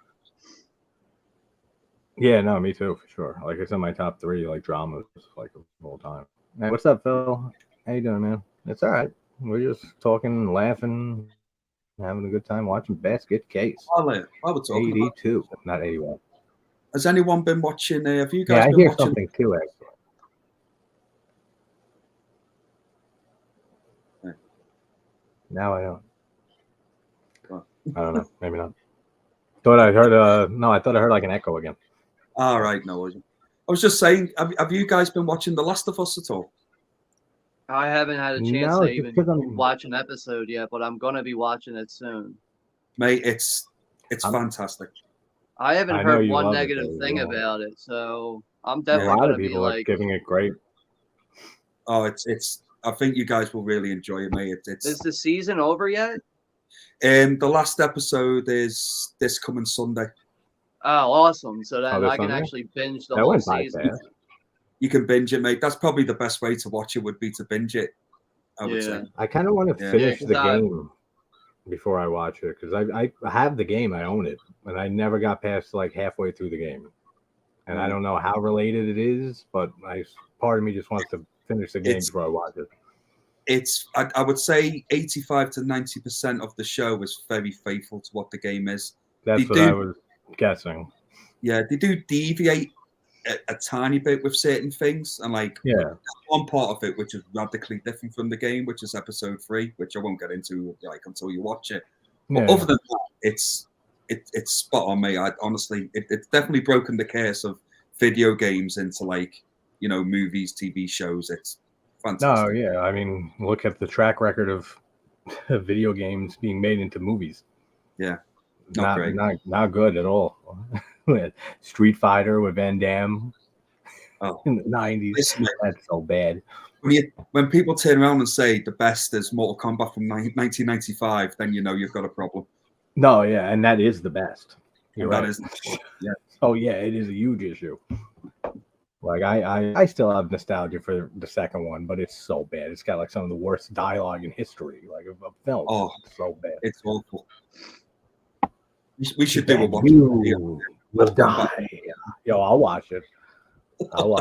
Yeah, no, me too, for sure. Like it's in my top 3 like dramas like of all time. Hey, what's up, Phil? How you doing, man? It's all right. We're just talking, laughing, having a good time watching Basket Case. I would talk 82, not 81. Has anyone been watching? Have you guys Yeah, I been hear watching? something too, actually. Yeah. Now I don't. Oh. I don't know. Maybe not. Thought I heard. No, I thought I heard like an echo again. All right, no. I was just saying. Have you guys been watching The Last of Us at all? I haven't had a chance No, to even watch an episode yet, but I'm gonna be watching it soon. Mate, it's fantastic. I haven't heard one negative thing about it, so I'm definitely a lot gonna of people be are like giving it great. Oh, it's. I think you guys will really enjoy it, mate. Is the season over yet? The last episode is this coming Sunday. Oh, awesome! So then I can Sunday? actually binge the whole season. You can binge it, mate. That's probably the best way to watch it. Would be to binge it. I would say. I kind of want to finish the game before I watch it because I have the game. I own it, and I never got past like halfway through the game. And I don't know how related it is, but part of me just wants to finish the game before I watch it. I would say 85 to 90% of the show is very faithful to what the game is. That's what I was guessing. Yeah, they do deviate a tiny bit with certain things, and like one part of it which is radically different from the game, which is episode 3, which I won't get into like until you watch it. But other than that, it's spot on, mate. Honestly, it's definitely broken the curse of video games into like movies, TV shows. It's fantastic. No, yeah. I mean, look at the track record of video games being made into movies. Yeah, not good at all. Street Fighter with Van Damme in the 90s. That's so bad. When people turn around and say the best is Mortal Kombat from 1995, then you've got a problem. No, yeah, and that is the best. You're right. Yeah. Oh yeah, it is a huge issue. Like I still have nostalgia for the second one, but it's so bad. It's got like some of the worst dialogue in history, like of film. Oh, it's so bad. It's awful. We should do a watch. Will die. Yo, I'll watch it. Hell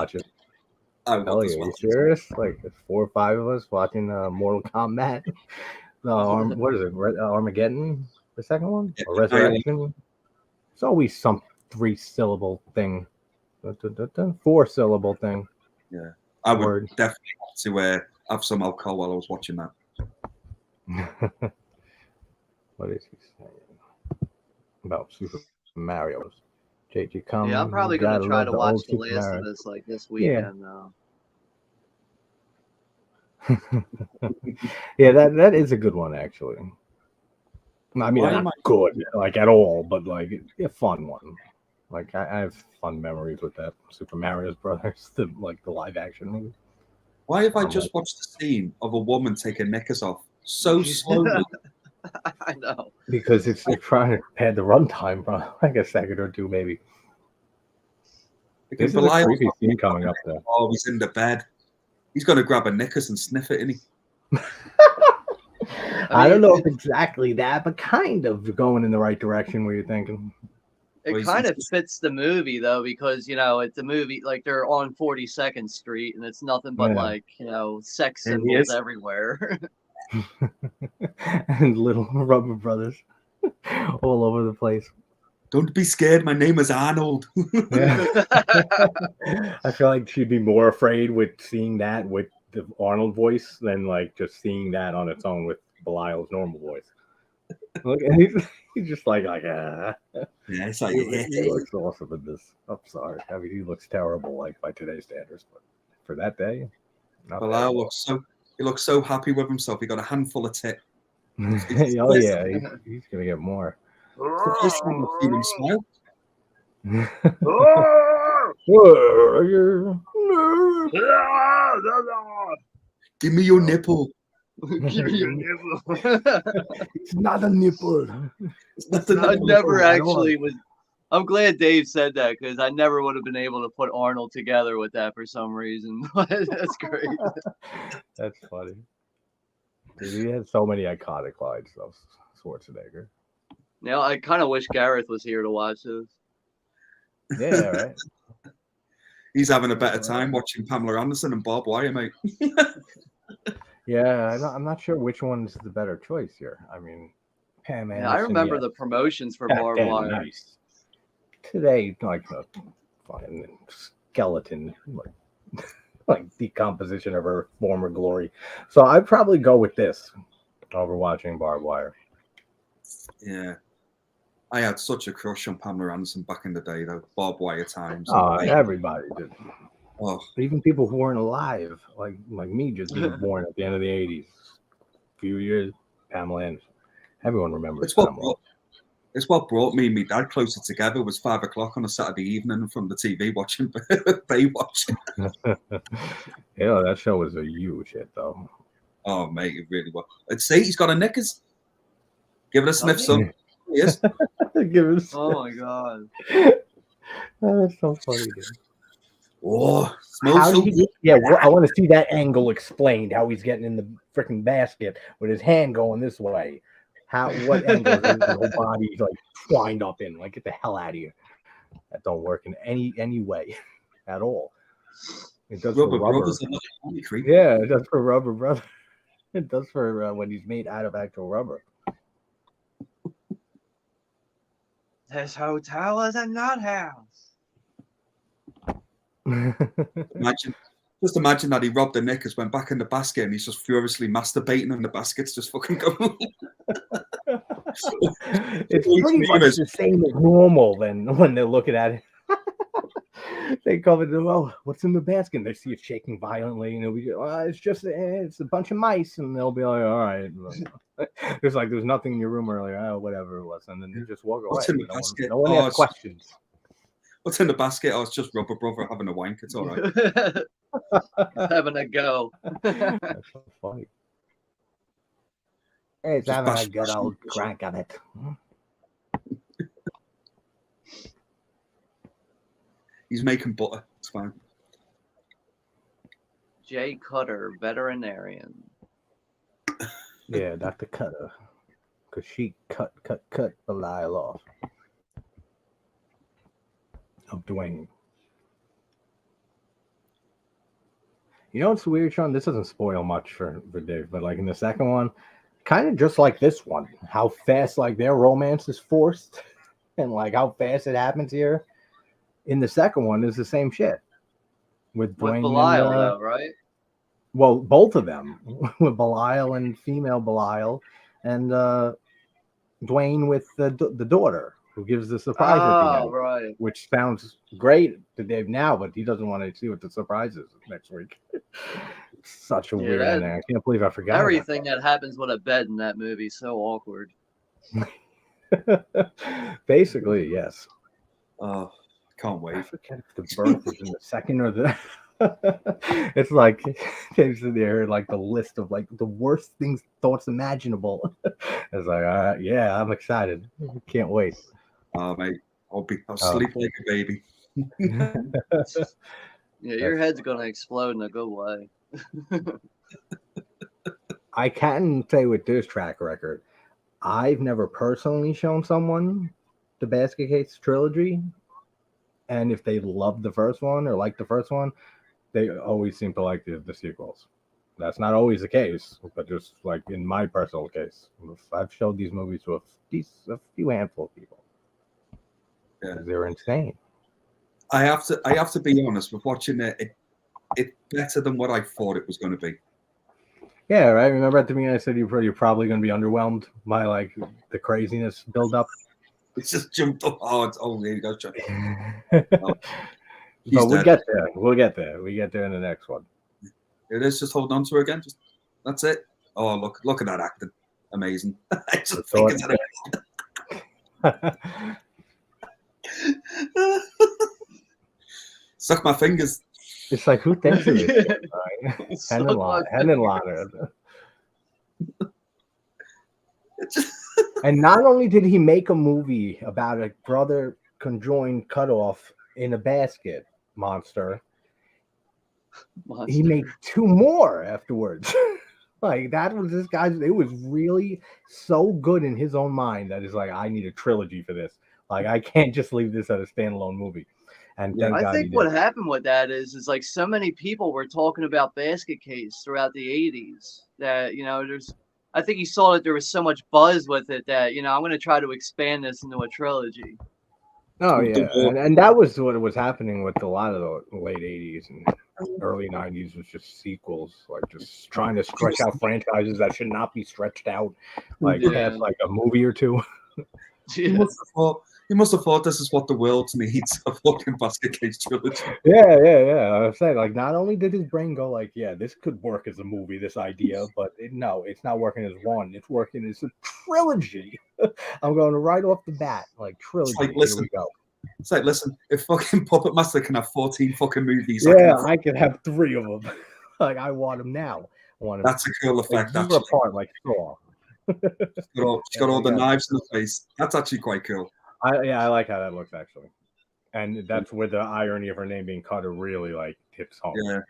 yeah, you serious? Like 4 or 5 of us watching Mortal Kombat. What is it? Armageddon? The second one? Or Resurrection? It's always some 3-syllable thing. 4-syllable thing. Yeah. I would definitely have to have some alcohol while I was watching that. What is he saying about Super Mario? JG, come. Yeah, I'm probably going to try to watch The Last of Us like this weekend, though. Yeah, that is a good one, actually. I mean, not good, like, at all, but, like, a fun one. Like, I have fun memories with that Super Mario Brothers, the live-action movie. Why have I just watched the scene of a woman taking knickers off so slowly? I know. Because they're trying to pad the runtime for like a second or two, maybe. Because this is a creepy scene coming up there. Oh, he's in the bed. He's going to grab a knickers and sniff it, isn't he? I don't know if exactly that, but kind of going in the right direction where you're thinking. It kind of fits the movie, though, because, it's a movie, like, they're on 42nd Street, and it's nothing but, sex symbols everywhere. And little rubber brothers all over the place. Don't be scared. My name is Arnold. Yeah. I feel like she'd be more afraid with seeing that with the Arnold voice than like just seeing that on its own with Belial's normal voice. Look, and he's just like Yeah, it's like, he looks awesome in this. I'm sorry. I mean, he looks terrible like by today's standards, but for that day, not Belial looks so happy with himself. He got a handful of tit. Oh yeah, he's gonna get more. It's the first time I've seen him smile. Give me your nipple. Give me your nipple. It's not a nipple. I never actually was. I'm glad Dave said that because I never would have been able to put Arnold together with that for some reason. That's great. That's funny. Dude, he had so many iconic lines of Schwarzenegger. Now I kind of wish Gareth was here to watch this. Yeah, right. He's having a better time watching Pamela Anderson and Bob Wire, mate. Yeah, I'm not sure which one's the better choice here. I mean, Pam Anderson, I remember the promotions for Barbed Wire. Nice. Today, like a fucking skeleton, like decomposition of her former glory. So I'd probably go with this over watching Barbed Wire. Yeah. I had such a crush on Pamela Anderson back in the day, though. Barbed Wire times. Oh, everybody did. Oh. Even people who weren't alive, like me, just being born at the end of the 80s. A few years, Pamela Anderson. Everyone remembers Pamela. It's what brought me and my dad closer together was 5 o'clock on a Saturday evening from the TV watching Baywatch. Yeah, that show was a huge hit, though. Oh, mate, it really was. Let's see, he's got a knickers. Give it a sniff, son. Yes. Oh, my God. Oh, that's so funny, dude. Oh, I want to see that angle explained, how he's getting in the freaking basket with his hand going this way. What angle is his whole body like twined up in? Like, get the hell out of here. That don't work in any way at all. It does for rubber. Yeah, it does for rubber, brother. It does for when he's made out of actual rubber. This hotel is a nut house. Just imagine that he robbed the knickers, went back in the basket, and he's just furiously masturbating, and the basket's just fucking going. It's pretty much the same as normal then when they're looking at it. They come and oh, what's in the basket? And they see it shaking violently, and they'll be, it's a bunch of mice, and they'll be like, all right. There's nothing in your room earlier, whatever it was, and then they just walk away. What's in the basket? No one has questions. What's in the basket? Oh, it's just rubber brother having a wank. It's all right. Having a go. That's so funny. Hey, it's having a good old crank on it. He's making butter. It's fine. Jay Cutter, veterinarian. Yeah, Dr. Cutter. Because she cut Belial off. Of Duane. You know what's weird, Sean? This doesn't spoil much for Dave, but like in the second one, kind of just like this one, how fast like their romance is forced and like how fast it happens here. In the second one is the same shit. With Duane Belial, though, right? Well, both of them. With Belial and female Belial, and Duane with the daughter who gives the surprise at the end, right. Which sounds great to Dave now, but he doesn't want to see what the surprise is next week. Such a weird ending. I can't believe I forgot. Everything that happens with a bed in that movie is so awkward. Basically, yes. Oh, can't wait. I forget if the birth is in the second or the. It's like Dave's in there, like the list of like the worst thoughts imaginable. It's like, yeah, I'm excited. Can't wait. Oh, mate, I'll sleep like a baby. Yeah, your head's gonna explode in a good way. I can say with this track record, I've never personally shown someone the Basket Case trilogy, and if they love the first one or like the first one, they always seem to like the sequels. That's not always the case, but just like in my personal case, I've showed these movies to a few handful of people. Yeah. They're insane. I have to be honest with watching it. It's better than what I thought it was going to be. Yeah, right. Remember at the beginning I said you're probably going to be underwhelmed by like the craziness build up. It's just jumped up hard. Oh, there you go, Johnny. But we'll get there. We'll get there. We get there in the next one. It is. Just hold on to her again. That's it. Oh, look at that acting. Amazing. I just think it's suck my fingers. It's like, who thinks of this? Henenlotter. And not only did he make a movie about a brother conjoined cutoff in a basket monster, he made 2 more afterwards. Like, that was this guy's, it was really so good in his own mind that is like, I need a trilogy for this. Like, I can't just leave this as a standalone movie. And I think what happened with that is like so many people were talking about Basket Case throughout the 80s that, you know, I think he saw that there was so much buzz with it that, you know, I'm going to try to expand this into a trilogy. Oh, yeah. And that was what was happening with a lot of the late 80s and early 90s was just sequels, like just trying to stretch out franchises that should not be stretched out, like past like a movie or two. Yeah. He must have thought this is what the world needs, a fucking Basket Case trilogy. Yeah. I was saying, like, not only did his brain go like, yeah, this could work as a movie, this idea, but no, it's not working as one. It's working as a trilogy. I'm going to right off the bat, like, trilogy. It's like, listen, here we go. It's like, listen, if fucking Puppet Master can have 14 fucking movies, I can have 3 of them. Like, I want them now. That's a cool effect. Like, apart like Straw. She's got all the knives in the face. That's actually quite cool. I like how that looks, actually. And that's where the irony of her name being Cutter really, like, tips home. Yeah.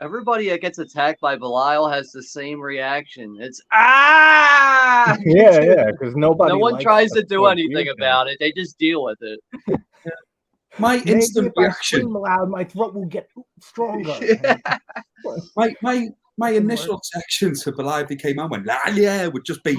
Everybody that gets attacked by Belial has the same reaction. It's, ah! Yeah, because no one tries to do anything about it. They just deal with it. My instant reaction. If I scream loud, my throat will get stronger. My initial section to Belial became, I went, would just be...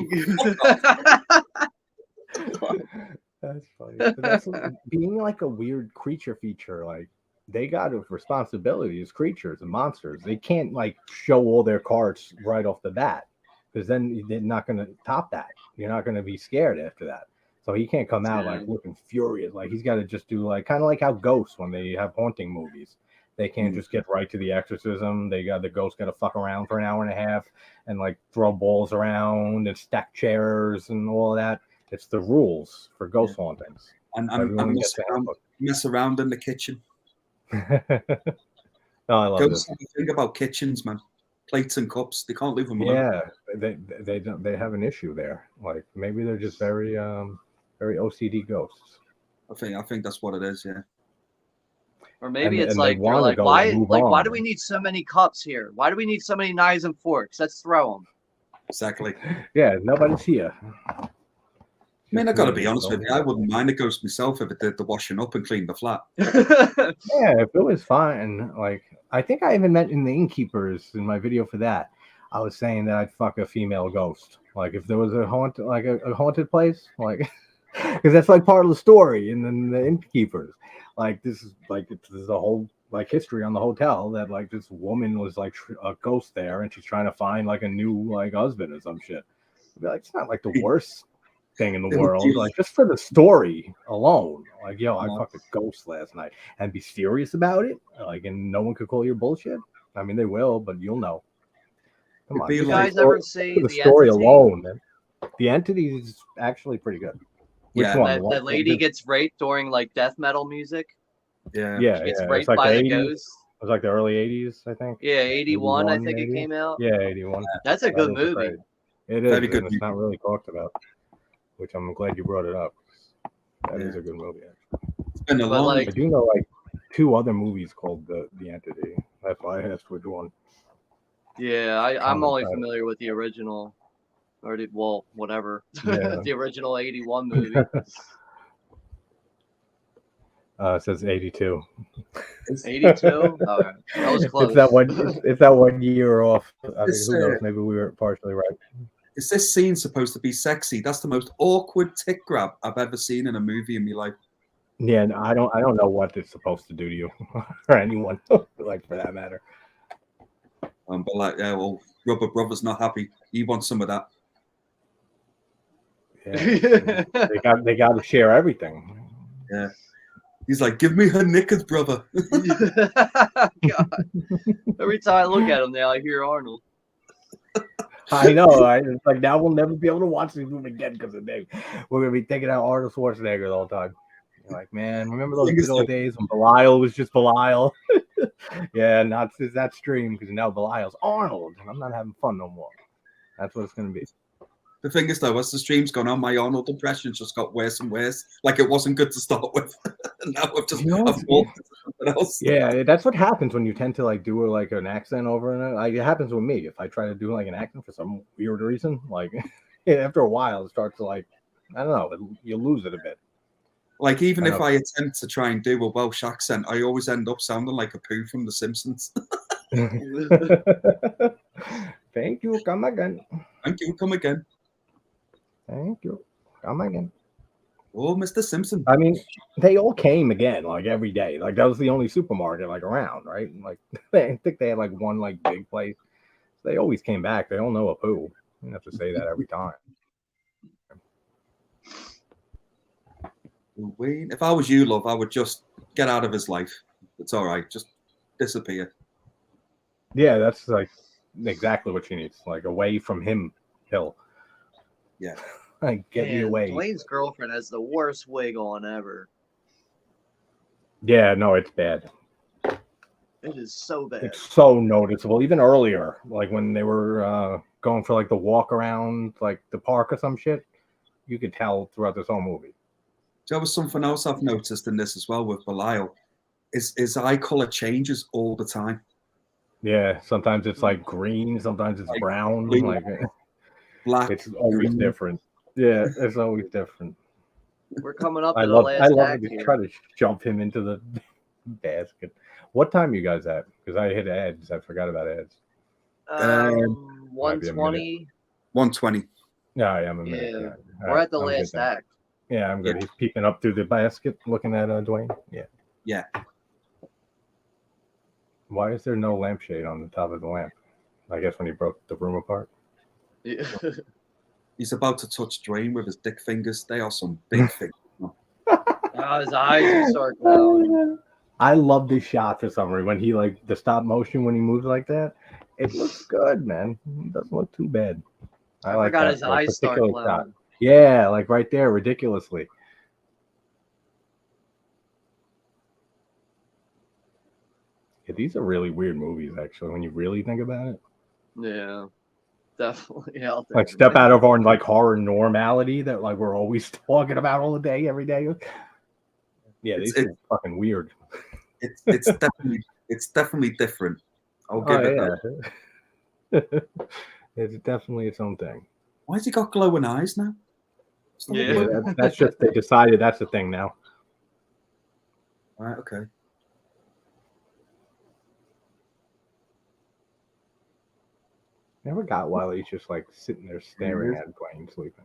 That's funny. But that's being like a weird creature feature. Like, they got a responsibility as creatures and monsters. They can't like show all their cards right off the bat, because then they're not going to top that. You're not going to be scared after that. So he can't come out like looking furious. Like, he's got to just do like kind of like how ghosts, when they have haunting movies, they can't just get right to the exorcism. They got the ghost got to fuck around for an hour and a half and like throw balls around and stack chairs and all of that. It's the rules for ghost hauntings. And mess around in the kitchen. I love Ghosts have a thing about kitchens, man. Plates and cups, they can't leave them alone. Yeah, they have an issue there. Like, maybe they're just very very OCD ghosts. I think that's what it is, yeah. Or maybe it's like, why do we need so many cups here? Why do we need so many knives and forks? Let's throw them. Exactly. Yeah, nobody's here. I mean, I got to be honest with you. I wouldn't mind a ghost myself if it did the washing up and clean the flat. Yeah, if it was fine. Like, I think I even mentioned the innkeepers in my video for that. I was saying that I'd fuck a female ghost. Like, if there was a haunted place, like, because that's like part of the story. And then the innkeepers, like, this is a whole like history on the hotel that like this woman was like a ghost there, and she's trying to find like a new like husband or some shit. I'd be like, it's not like the worst thing in the world, like, just for the story alone. Like, yo, I fucked a ghost last night, and be serious about it, like, and no one could call you bullshit. I mean, they will, but you'll know. Come on, you guys ever see the story alone? Man. The Entity is actually pretty good. Which one? That lady gets raped during like death metal music. Yeah, she gets raped like by the ghost. It was like the early 80s, I think. Yeah, 81, I think maybe? It came out. Yeah, 81. That's a good movie. It is. Very good. It's not really talked about, which I'm glad you brought it up. That is a good movie. It's been a long. I do know like 2 other movies called the Entity. That's why I asked which one. Yeah, I'm only familiar with the original, or whatever, the original 81 movie. It says 82. 82? Oh, that was close. It's that one year off. I mean, who knows? Maybe we were partially right. Is this scene supposed to be sexy? That's the most awkward tit grab I've ever seen in a movie in my life. Yeah, no, I don't know what it's supposed to do to you or anyone, like for that matter. But like, yeah, well, Rubber Brother's not happy. He wants some of that. Yeah, they got to share everything. Yeah. He's like, give me her knickers, brother. God. Every time I look at him now, I hear Arnold. I know. It's like now we'll never be able to watch this movie again because of Dave. We're gonna be thinking out Arnold Schwarzenegger the whole time. You're like, man, remember those good old days when Belial was just Belial? Yeah, not since that stream because now Belial's Arnold, and I'm not having fun no more. That's what it's gonna be. The thing is, though, as the stream's gone on, my Arnold impression just got worse and worse. Like it wasn't good to start with. And now I've just evolved to something else. Yeah, that's what happens when you tend to like do like an accent over and like it happens with me. If I try to do like an accent for some weird reason, like after a while it starts to like I don't know, you lose it a bit. Like even if I attempt to try and do a Welsh accent, I always end up sounding like a poo from The Simpsons. Thank you, come again. Thank you, come again. Thank you, come again. Oh, Mr. Simpson. I mean, they all came again, like every day. Like that was the only supermarket like around, right? Like I think they had like one like big place. They always came back. They all know a poo. You have to say that every time. If I was you, love, I would just get out of his life. It's all right. Just disappear. Yeah, that's like exactly what she needs. Like away from him, Hill. Yeah. Like get me away. Dwayne's girlfriend has the worst wig on ever. Yeah, no, it's bad. It is so bad. It's so noticeable. Even earlier, like when they were going for like the walk around like the park or some shit, you could tell throughout this whole movie. There was something else I've noticed in this as well with Belial. His eye color changes all the time. Yeah, sometimes it's like green, sometimes it's like brown, blue, like black. It's always green. Different. Yeah, it's always different. We're coming up to the last act here. Try to jump him into the basket. What time you guys at? Because I hit ads. I forgot about ads. 1:20. 1:20. Yeah, I am a minute. Yeah. We're at the last act. Yeah, I'm good. Yeah. He's peeping up through the basket, looking at Duane. Yeah. Yeah. Why is there no lampshade on the top of the lamp? I guess when he broke the room apart. Yeah. He's about to touch Duane with his dick fingers. They are some big fingers. His eyes start glowing. I love this shot for some reason. When he like the stop motion when he moves like that, it looks good, man. It doesn't look too bad. I like forgot that, his eyes start glowing. Shot. Yeah, like right there, ridiculously. Yeah, these are really weird movies, actually, when you really think about it. Yeah, definitely. Yeah, like step out of our like horror normality that like we're always talking about all day, every day. Yeah, these are fucking weird. It's definitely different. I'll give it that. It's definitely its own thing. Why has he got glowing eyes now? Yeah, that's just they decided that's the thing now. All right, okay. Never got why he's just like sitting there staring at Duane sleeping.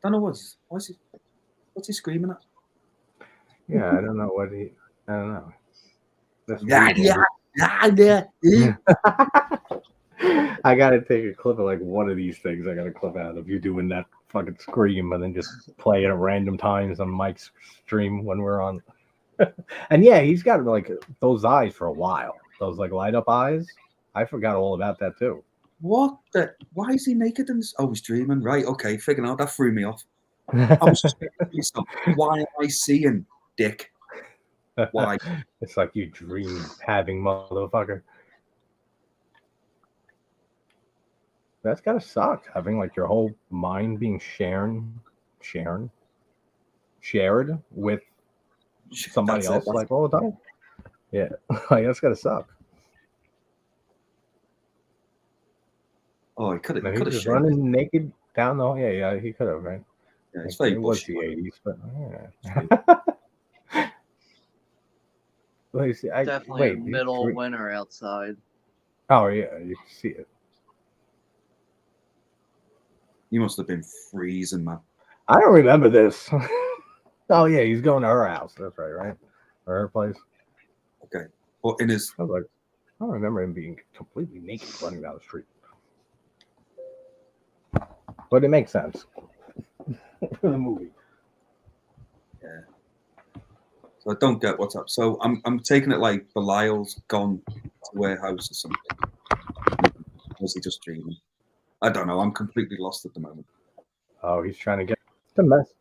I don't know what's he screaming at? Yeah, I don't know what he. I don't know. That's yeah. I gotta take a clip of like one of these things. I gotta clip out of you doing that fucking scream and then just play it at random times on Mike's stream when we're on. And yeah, he's got like those eyes for a while. Those like light up eyes. I forgot all about that too. What? Why is he naked? Oh, he's dreaming. Right. Okay. Figuring out that threw me off. I was just why am I seeing dick? Why? It's like you dream having, motherfucker. That's gotta suck. Having like your whole mind being shared with somebody else like all the time. Yeah, like that's gotta suck. Oh, he could have. He was running naked down the hall. Yeah, he could have, right? Yeah, it's very. It was the 80s, but yeah. Definitely middle winter outside. Oh yeah, you can see it. You must have been freezing, man. I don't remember this. Oh yeah, he's going to her house. That's right? Or her place. Okay. Well, in his. I was like, I don't remember him being completely naked running down the street. But it makes sense for the movie. Yeah. So I don't get what's up. So I'm taking it like Belial's gone to the warehouse or something. Was he just dreaming? I don't know. I'm completely lost at the moment. Oh, he's trying to get the mess.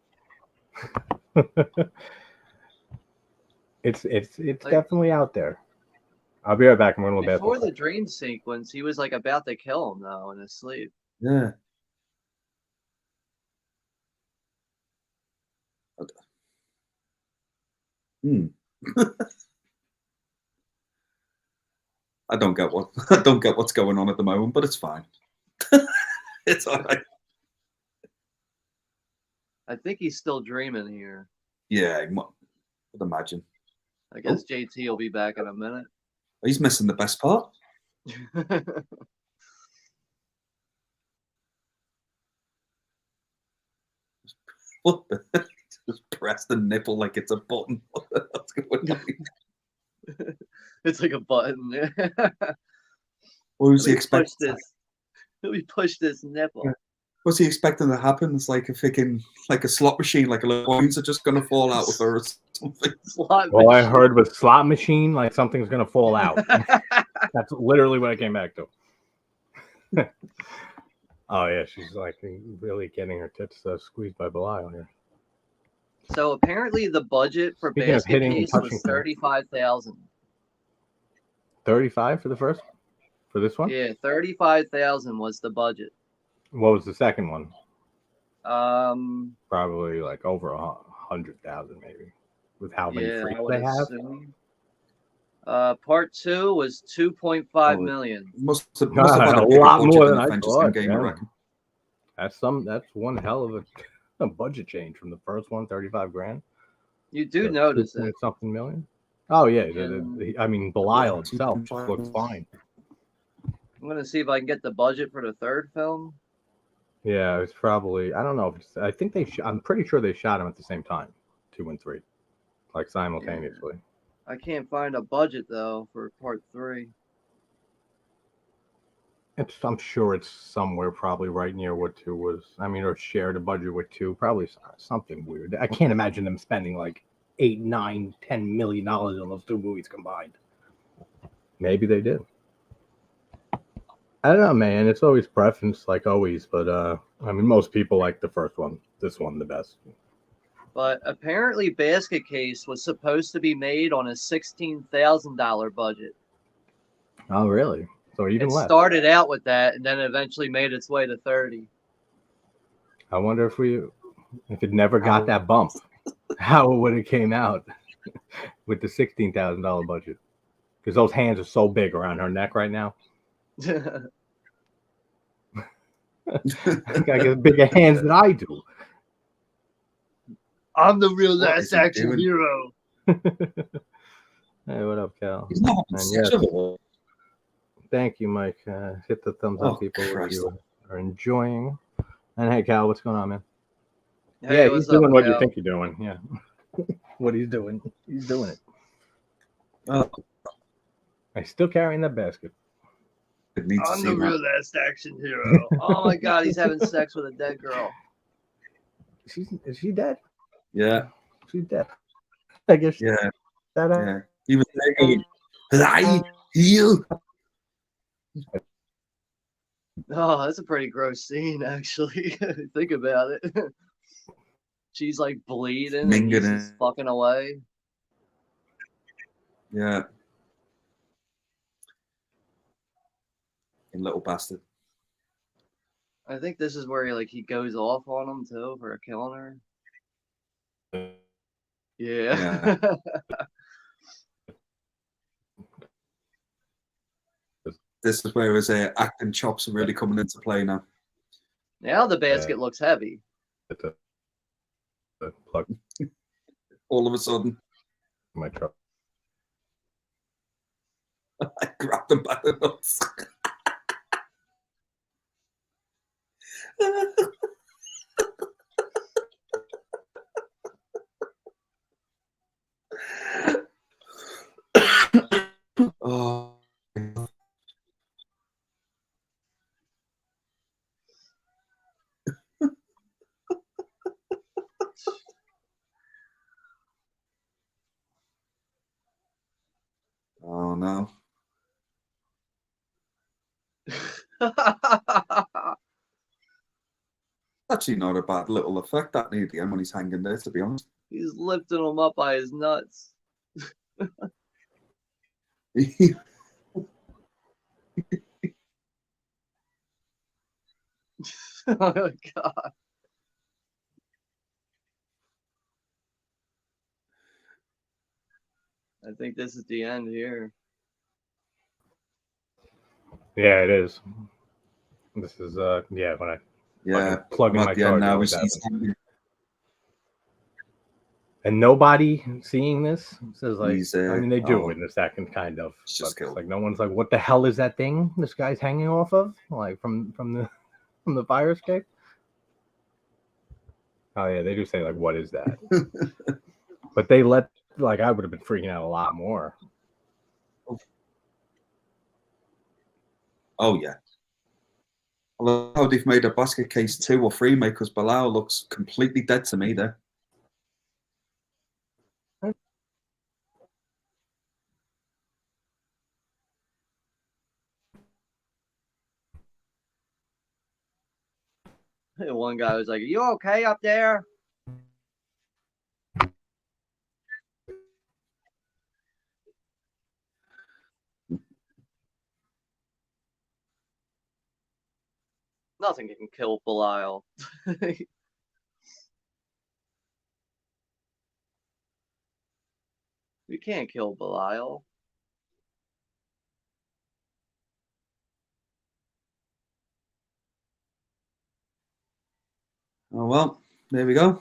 It's like, definitely out there. I'll be right back. I'm going to before the dream sequence, he was like about to kill him though in his sleep. Yeah. I don't get what's going on at the moment, but it's fine. It's all right. I think he's still dreaming here. Yeah, I would imagine. I guess JT will be back in a minute. He's missing the best part. Just press the nipple like it's a button. What's going on? It's like a button. What was he expecting? Let me push this nipple. Yeah. What's he expecting to happen? It's like a slot machine, like a little coins are just gonna fall out with her or something. Well, I heard with slot machine, like something's gonna fall out. That's literally what I came back to. Oh yeah, she's like really getting her tits squeezed by Belial here. So apparently the budget for Basket Case was $35,000. 35 for this one? Yeah, $35,000 was the budget. What was the second one? Probably like over 100,000 maybe. With how many freaks they have. Part 2 was $2.5 million. Must have been a lot more than I thought. Game, I reckon. That's one hell of a budget change from the first one, 35 grand. You do notice it. Something million. Oh yeah, I mean Belial itself looks fine. I'm gonna see if I can get the budget for the third film. Yeah, it's probably. I don't know if it's. I think I'm pretty sure they shot them at the same time, 2 and 3, like simultaneously. I can't find a budget though for part 3. I'm sure it's somewhere probably right near what 2 was. I mean, or shared a budget with 2. Probably something weird. I can't imagine them spending like $8, $9, $10 million on those 2 movies combined. Maybe they did. I don't know, man. It's always preference, like always. But I mean, most people like the first one. This one the best. But apparently, Basket Case was supposed to be made on a $16,000 budget. Oh, really? So even less. It started out with that, and then eventually made its way to 30. I wonder if it never got that bump, how it would have came out with the $16,000 budget. Because those hands are so big around her neck right now. I think I get bigger hands than I do. I'm the real last action hero. Hey, what up, Cal? He's not Thank you, Mike. Hit the thumbs up, people, if you are enjoying. And hey, Cal, what's going on, man? Hey, yeah, he's doing what you think you're doing. Yeah. What he's doing. He's doing it. I'm still carrying that basket. I'm the real last action hero. Oh my God, he's having sex with a dead girl. Is she dead? Yeah. She's dead. I guess. Yeah. Yeah. He was saying, "I heal." Oh, that's a pretty gross scene, actually. Think about it. She's like bleeding and he's just fucking away. Yeah. Little bastard. I think this is where he goes off on him too for killing her. Yeah. This is where his acting chops are really coming into play now. Now the basket looks heavy. All of a sudden. My truck. I grabbed him by the nuts. Actually, not a bad little effect that near the end when he's hanging there, to be honest. He's lifting him up by his nuts. Oh, God. I think this is the end here. Yeah, it is. This is yeah, when I plug in my charger. Now and nobody seeing this says like, I mean, they do oh, in the second kind of, just but it's like no one's like, what the hell is that thing this guy's hanging off of, like from the fire escape? Oh yeah, they do say like, what is that? But they let, like, I would have been freaking out a lot more. Oh yeah. I love how they've made a basket case 2 or 3, mate, because Belial looks completely dead to me there. One guy was like, "Are you okay up there?" Nothing can kill Belial. You can't kill Belial. Oh well, there we go.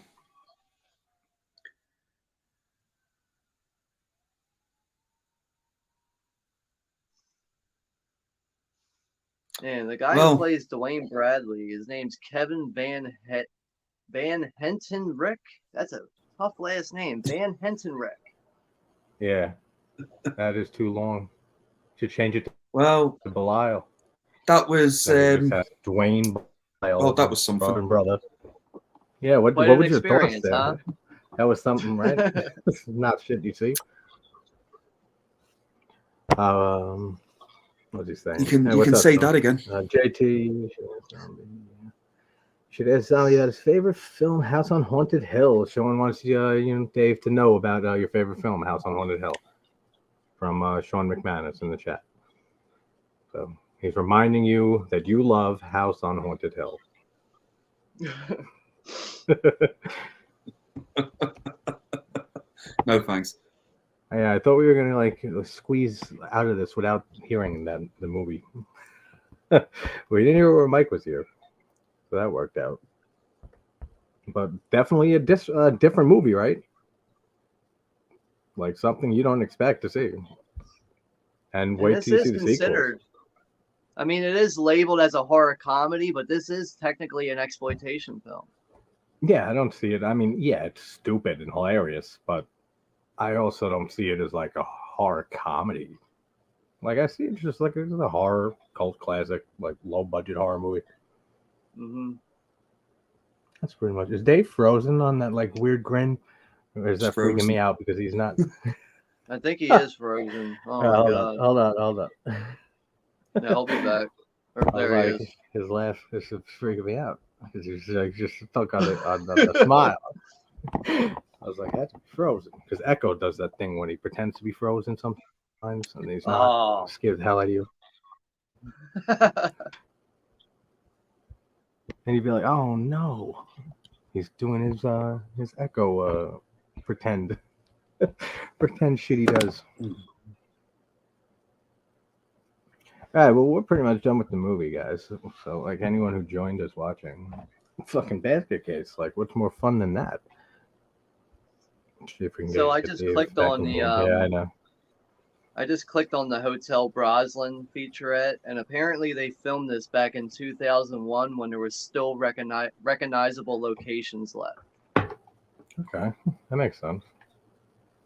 And the guy who plays Duane Bradley, his name's Kevin Van Hentenryck. That's a tough last name, Van Hentenryck. Yeah, that is too long. Should change it to Belial. That was Duane Belial. Oh, that was something, brother. Yeah, what was your thoughts there? Huh? That was something, right? This is not shit you see. What's he saying? You can say that again. JT should ask Zombie about his favorite film, House on Haunted Hill. Sean wants Dave to know about your favorite film, House on Haunted Hill, from Sean McManus in the chat. So he's reminding you that you love House on Haunted Hill. No thanks. Yeah, I thought we were gonna like squeeze out of this without hearing the movie. We didn't hear where Mike was here, so that worked out. But definitely a different movie, right? Like something you don't expect to see. And wait till you see the sequel. I mean, it is labeled as a horror comedy, but this is technically an exploitation film. Yeah, I don't see it. I mean, yeah, it's stupid and hilarious, but I also don't see it as like a horror comedy. Like I see it just like it's a horror cult classic, like low budget horror movie. Mm-hmm. That's pretty much. Is Dave frozen on that like weird grin, or is that freaking me out because he's not? I think he is frozen. Oh my God! Hold on. Yeah, I'll be back. There he is. His laugh is freaking me out because he's like just stuck on the smile. I was like, that's frozen. Because Echo does that thing when he pretends to be frozen sometimes, and he's not. Scared the hell out of you. And he'd be like, oh no. He's doing his Echo pretend shit he does. All right, well, we're pretty much done with the movie, guys. So, like, anyone who joined us watching, fucking basket case. Like, what's more fun than that? So I just clicked on the yeah, I know. I just clicked on the Hotel Broslin featurette, and apparently they filmed this back in 2001 when there was still recognizable locations left. Okay, that makes sense.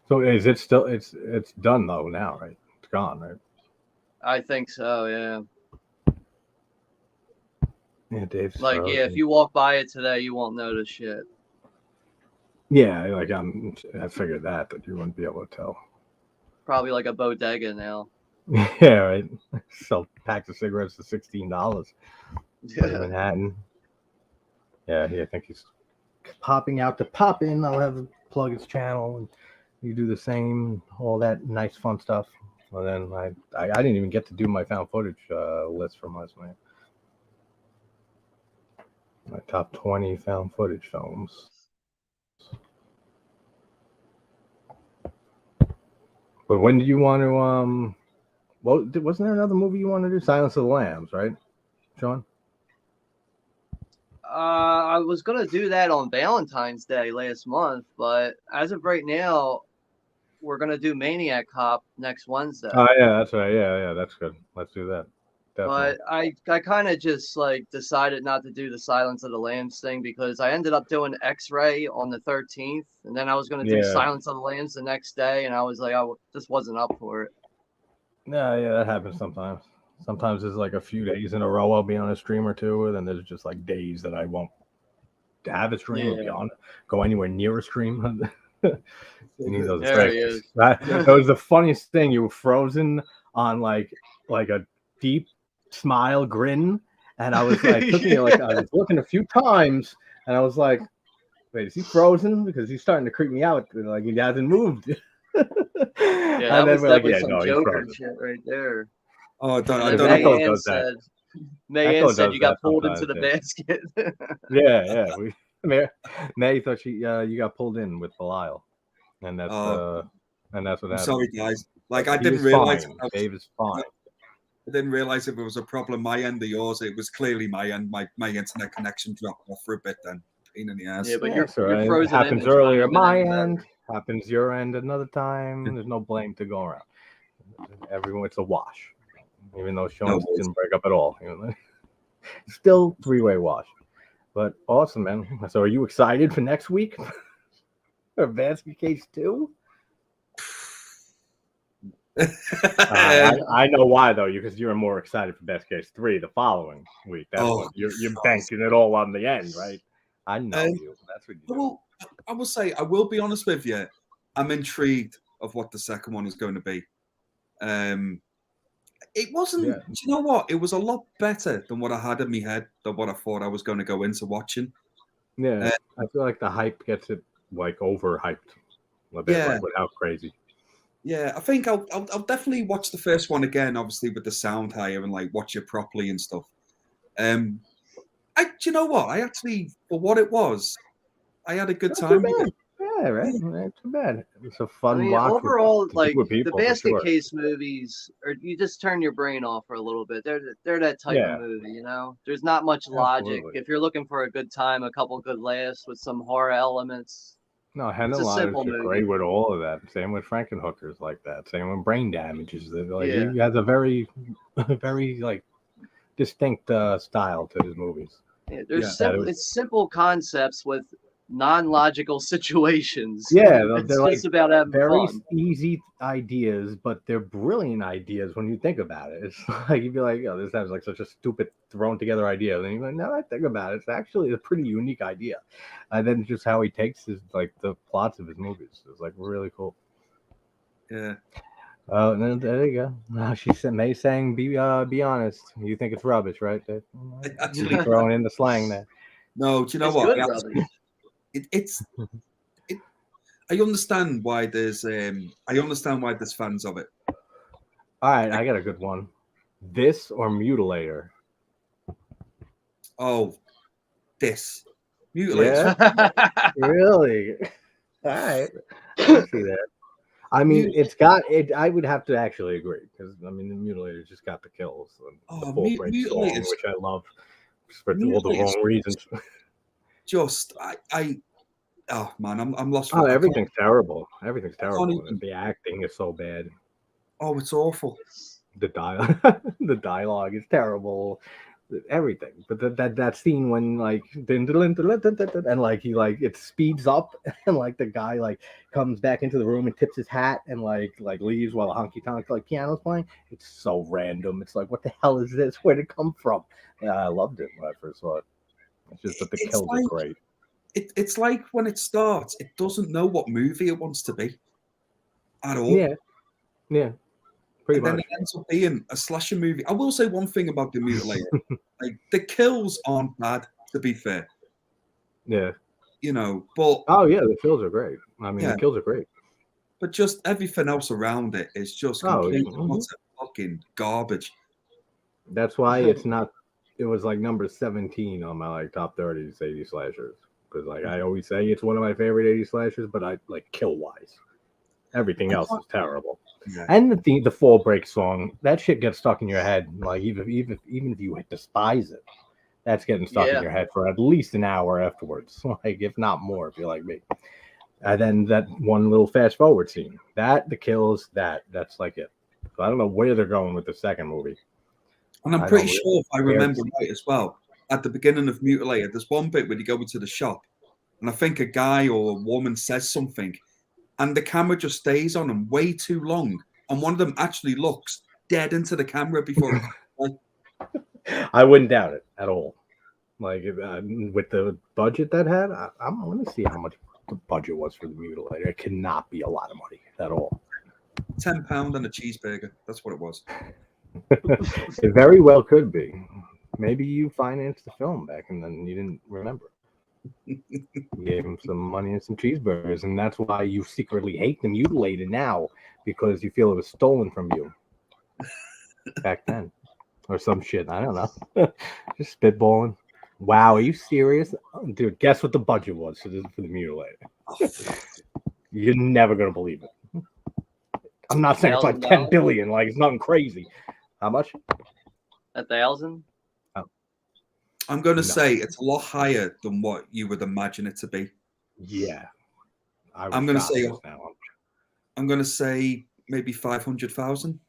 So is it still? It's done though now, right? It's gone, right? I think so. Yeah. Yeah, Dave's like frozen. Yeah, if you walk by it today, you won't notice shit. Yeah, like I figured that you wouldn't be able to tell. Probably like a bodega now. Yeah, right. Sell packs of cigarettes for $16. In Yeah. Manhattan. Yeah, I think he's popping out to pop in. I'll have to plug his channel and you do the same, all that nice fun stuff. Well, then I didn't even get to do my found footage list from last night. My top 20 found footage films. But when did you want to well, wasn't there another movie you wanted to do? Silence of the Lambs, right, Sean? I was gonna do that on Valentine's Day last month, but as of right now, we're gonna do Maniac Cop next Wednesday. Oh yeah, that's right. Yeah, that's good. Let's do that. Definitely. But I kind of just like decided not to do the Silence of the Lambs thing because I ended up doing X-Ray on the 13th, and then I was gonna do Yeah. Silence of the Lambs the next day, and I was like, I just wasn't up for it. Yeah, that happens sometimes. Sometimes there's like a few days in a row I'll be on a stream or two, and then there's just like days that I won't have a stream or be on, go anywhere near a stream. You need those There he breaks. is. That was the funniest thing. You were frozen on like a deep smile grin, and I was like, took me like I was looking a few times, and I was like, wait, is he frozen? Because he's starting to creep me out. Like he hasn't moved. Yeah, and that then was we're like, definitely some he's Joker frozen. shit right there. Oh, I don't And know. then Echo Mayanne does that. said, Mayanne said does you got that pulled into the sometimes, basket. Yeah. May thought you got pulled in with Belial, and that's what I'm happened. sorry, guys. Like I He didn't was realize. fine. Dave is fine. I didn't realize if it was a problem my end or yours. It was clearly my end. My internet connection dropped off for a bit then. Pain in the ass. Yeah, but Yeah, you're it frozen happens image might earlier have been my any better. end, happens your end another time. There's no blame to go around. Everyone, it's a wash. Even though Sean didn't break up at all. Still three-way wash. But awesome, man. So are you excited for next week? For Basket Case 2? I know why though, because you're more excited for Basket Case 3 the following week. That's what you're banking it all on the end, right? I know you. That's what you do. I will say, I will be honest with you. I'm intrigued of what the second one is going to be. It wasn't. Yeah. Do you know what? It was a lot better than what I had in my head, than what I thought I was going to go into watching. Yeah, I feel like the hype gets it like overhyped a bit, like with how crazy. Yeah, I think I'll definitely watch the first one again, obviously with the sound higher and like watch it properly and stuff. Do you know what? I actually, for what it was, I had a good time with it. Yeah, right. Not too bad. It's a fun watch. Overall, like people, the Basket Case movies, or you just turn your brain off for a little bit. They're that type of movie, you know. There's not much logic. If you're looking for a good time, a couple good laughs with some horror elements. No, Henenlotter is great with all of that. Same with Frankenhooker's like that. Same with Brain Damages. Like he has a very, very like distinct style to his movies. Yeah, it's simple concepts with non-logical situations. Yeah, it's they're just like about having very fun. easy ideas, but they're brilliant ideas when you think about it. It's like you'd be like, "Oh, this sounds like such a stupid thrown together idea." And then you're like, "No, I think about it. It's actually a pretty unique idea." And then just how he takes his like the plots of his movies is like really cool. Yeah. Oh, there you go. She said, May saying, "Be honest. You think it's rubbish, right?" Actually throwing in the slang there. No, do you know it's what? Good rubbish. I understand why there's fans of it. All right, I got a good one. This or Mutilator? Oh, this Mutilator. Yeah? Really? All right, I see that. I mean, it's got it. I would have to actually agree because I mean, the Mutilator just got the kills. And the full great song, which I love for all the wrong reasons. Just oh man, I'm lost. Oh, everything's terrible. Everything's terrible. The acting is so bad. Oh, it's awful. The dialogue is terrible. Everything, but that scene when like and like he like it speeds up and like the guy like comes back into the room and tips his hat and like leaves while a honky tonk like piano's playing. It's so random. It's like, what the hell is this? Where'd it come from? Yeah, I loved it when I first saw it. It's just that the kills are great. It's like when it starts, it doesn't know what movie it wants to be at all. Yeah. Pretty and then much. it ends up being a slasher movie. I will say one thing about the Mutilator. Like, the kills aren't bad, to be fair. Yeah. You know, but... Oh, yeah, the kills are great. I mean, Yeah. the kills are great. But just everything else around it is just complete fucking garbage. That's why it's not... It was like number 17 on my like top 30 80 slashers. Because like I always say, it's one of my favorite 80 slashers, but I like kill-wise. Everything else is terrible. Yeah. And the Fall Break song, that shit gets stuck in your head. Like even if you despise it, that's getting stuck in your head for at least an hour afterwards. Like if not more, if you're like me. And then that one little fast forward scene, the kills, that's like it. So I don't know where they're going with the second movie. And I'm pretty sure, if I remember right as well, at the beginning of Mutilator, there's one bit where you go into the shop, and I think a guy or a woman says something, and the camera just stays on them way too long, and one of them actually looks dead into the camera before it. I wouldn't doubt it at all. Like with the budget that had, I'm going to see how much the budget was for the Mutilator. It cannot be a lot of money at all. £10 and a cheeseburger. That's what it was. It very well could be. Maybe you financed the film back and then you didn't remember. You gave him some money and some cheeseburgers, and that's why you secretly hate the Mutilator now, because you feel it was stolen from you back then. Or some shit. I don't know. Just spitballing. Wow, are you serious? Dude, guess what the budget was for the Mutilator. You're never going to believe it. I'm not saying it's like 10 billion, like it's nothing crazy. How much? 1,000? Oh. I'm going to say it's a lot higher than what you would imagine it to be. Yeah. I'm going to say maybe 500,000.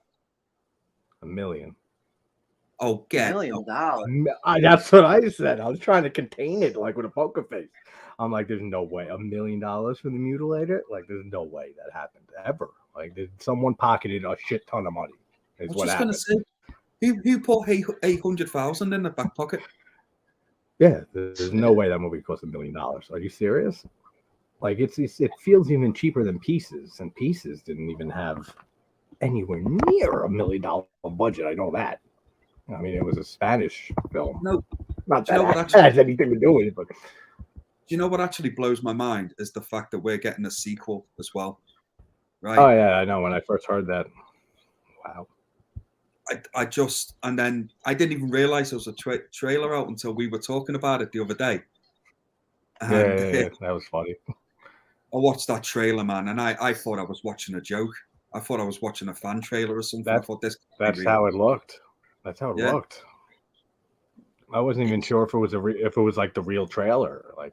$1 million. Oh, get $1 million. That's what I said. I was trying to contain it like with a poker face. I'm like, there's no way. $1 million for the Mutilator? Like, there's no way that happened ever. Like, someone pocketed a shit ton of money. Is what happened. I was just going to say, who put 800,000 in the back pocket? Yeah, there's no way that movie cost $1 million. Are you serious? Like, it feels even cheaper than Pieces, and Pieces didn't even have anywhere near $1 million budget. I know that. I mean, it was a Spanish film. No, not that it has anything to do with it, but. Do you know what actually blows my mind is the fact that we're getting a sequel as well, right? Oh yeah, I know. When I first heard that, wow. And then I didn't even realize there was a trailer out until we were talking about it the other day. And, yeah, that was funny. I watched that trailer, man, and I thought I was watching a joke. I thought I was watching a fan trailer or something. I thought that's how it looked. That's how it looked. I wasn't even sure if it was like the real trailer, like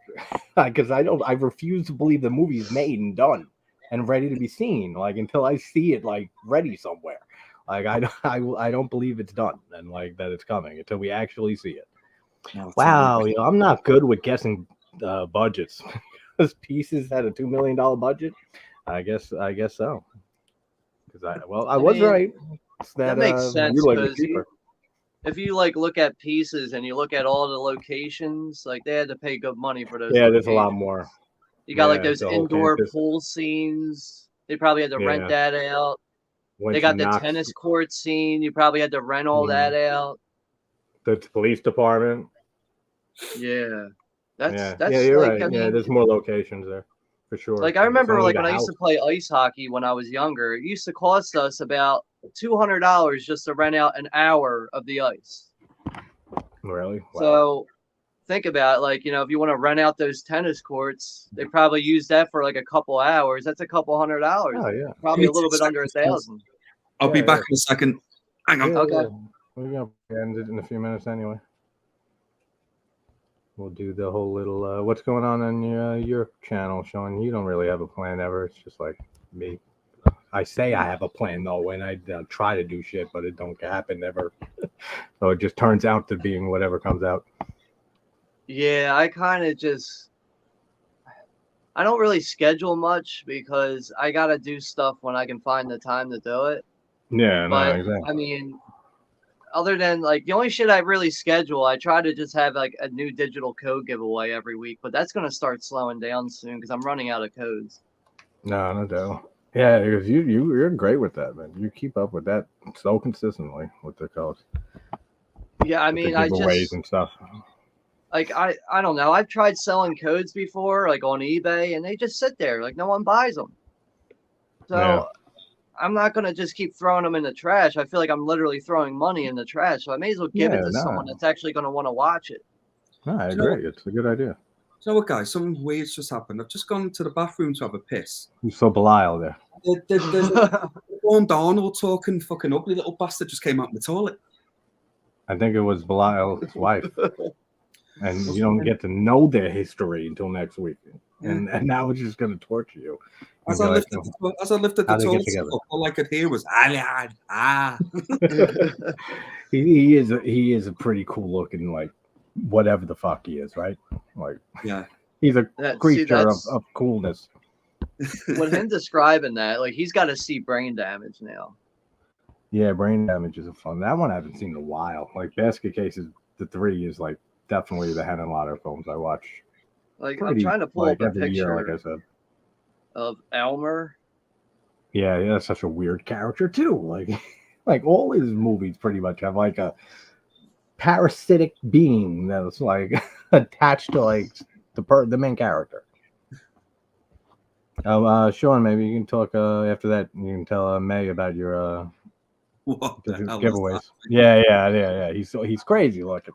because I refuse to believe the movie is made and done and ready to be seen, like until I see it like ready somewhere. Like I don't believe it's done and like that it's coming until we actually see it. No, wow, I'm not good with guessing budgets. Because Pieces had a $2 million budget. I guess so. Because I was right. That makes sense. If you like look at Pieces and you look at all the locations, like they had to pay good money for those. Yeah, there's a lot more. You got like those indoor pool scenes. They probably had to rent that out. They got the tennis court scene. You probably had to rent all that out. The police department. Yeah, that's you're like, right. I mean, there's more locations there for sure. Like I remember, like when I used to play ice hockey when I was younger, it used to cost us about $200 just to rent out an hour of the ice. Really? Wow. So think about it, like, if you want to rent out those tennis courts, they probably use that for like a couple hours. That's a couple $100. Oh yeah. Probably a little bit under 1,000. I'll be back in a second. Hang on. Okay. Yeah. We're gonna end it in a few minutes anyway. We'll do the whole little what's going on your channel, Sean. You don't really have a plan ever. It's just like me. I say I have a plan though, when I try to do shit, but it don't happen ever. So it just turns out to being whatever comes out. Yeah, I kind of I don't really schedule much because I got to do stuff when I can find the time to do it. Yeah, but, no, exactly. I mean, other than like the only shit I really schedule, I try to just have like a new digital code giveaway every week, but that's going to start slowing down soon because I'm running out of codes. No doubt. Yeah, because you're great with that, man. You keep up with that so consistently with the codes, Yeah, I with the mean, I giveaways just and stuff. like I don't know. I've tried selling codes before, like on eBay, and they just sit there, like no one buys them. Yeah. So I'm not gonna just keep throwing them in the trash. I feel like I'm literally throwing money in the trash. So I may as well give it Yeah, to someone no, that's actually gonna want to watch it. no, I Do you know what? agree. It's a good idea. You know what, guys? Something weird's just happened. I've just gone to the bathroom to have a piss. You so Belial there. The deformed Arnold talking fucking ugly little bastard just came out in the toilet. I think it was Belial's wife, and you don't get to know their history until next week. And now it's just gonna torture you. As You'll I be like, lifted how the they get toilet, together? all I could hear was ah. he is a pretty cool looking, like, whatever the fuck he is, right? Like, Yeah. he's a creature that's of coolness. with him describing that, like he's got to see brain damage now. Yeah, brain damage is a fun. That one I haven't seen in a while. Like Basket Cases, the 3 is like definitely the Henenlotter films I watch. Like Pretty, I'm trying to pull like, up a every year, picture like I said. of Elmer. Yeah, that's such a weird character too. Like all his movies pretty much have like a parasitic being that's like attached to like the main character. Sean, maybe you can talk after that. You can tell May about your What the hell giveaways. Yeah. He's crazy looking.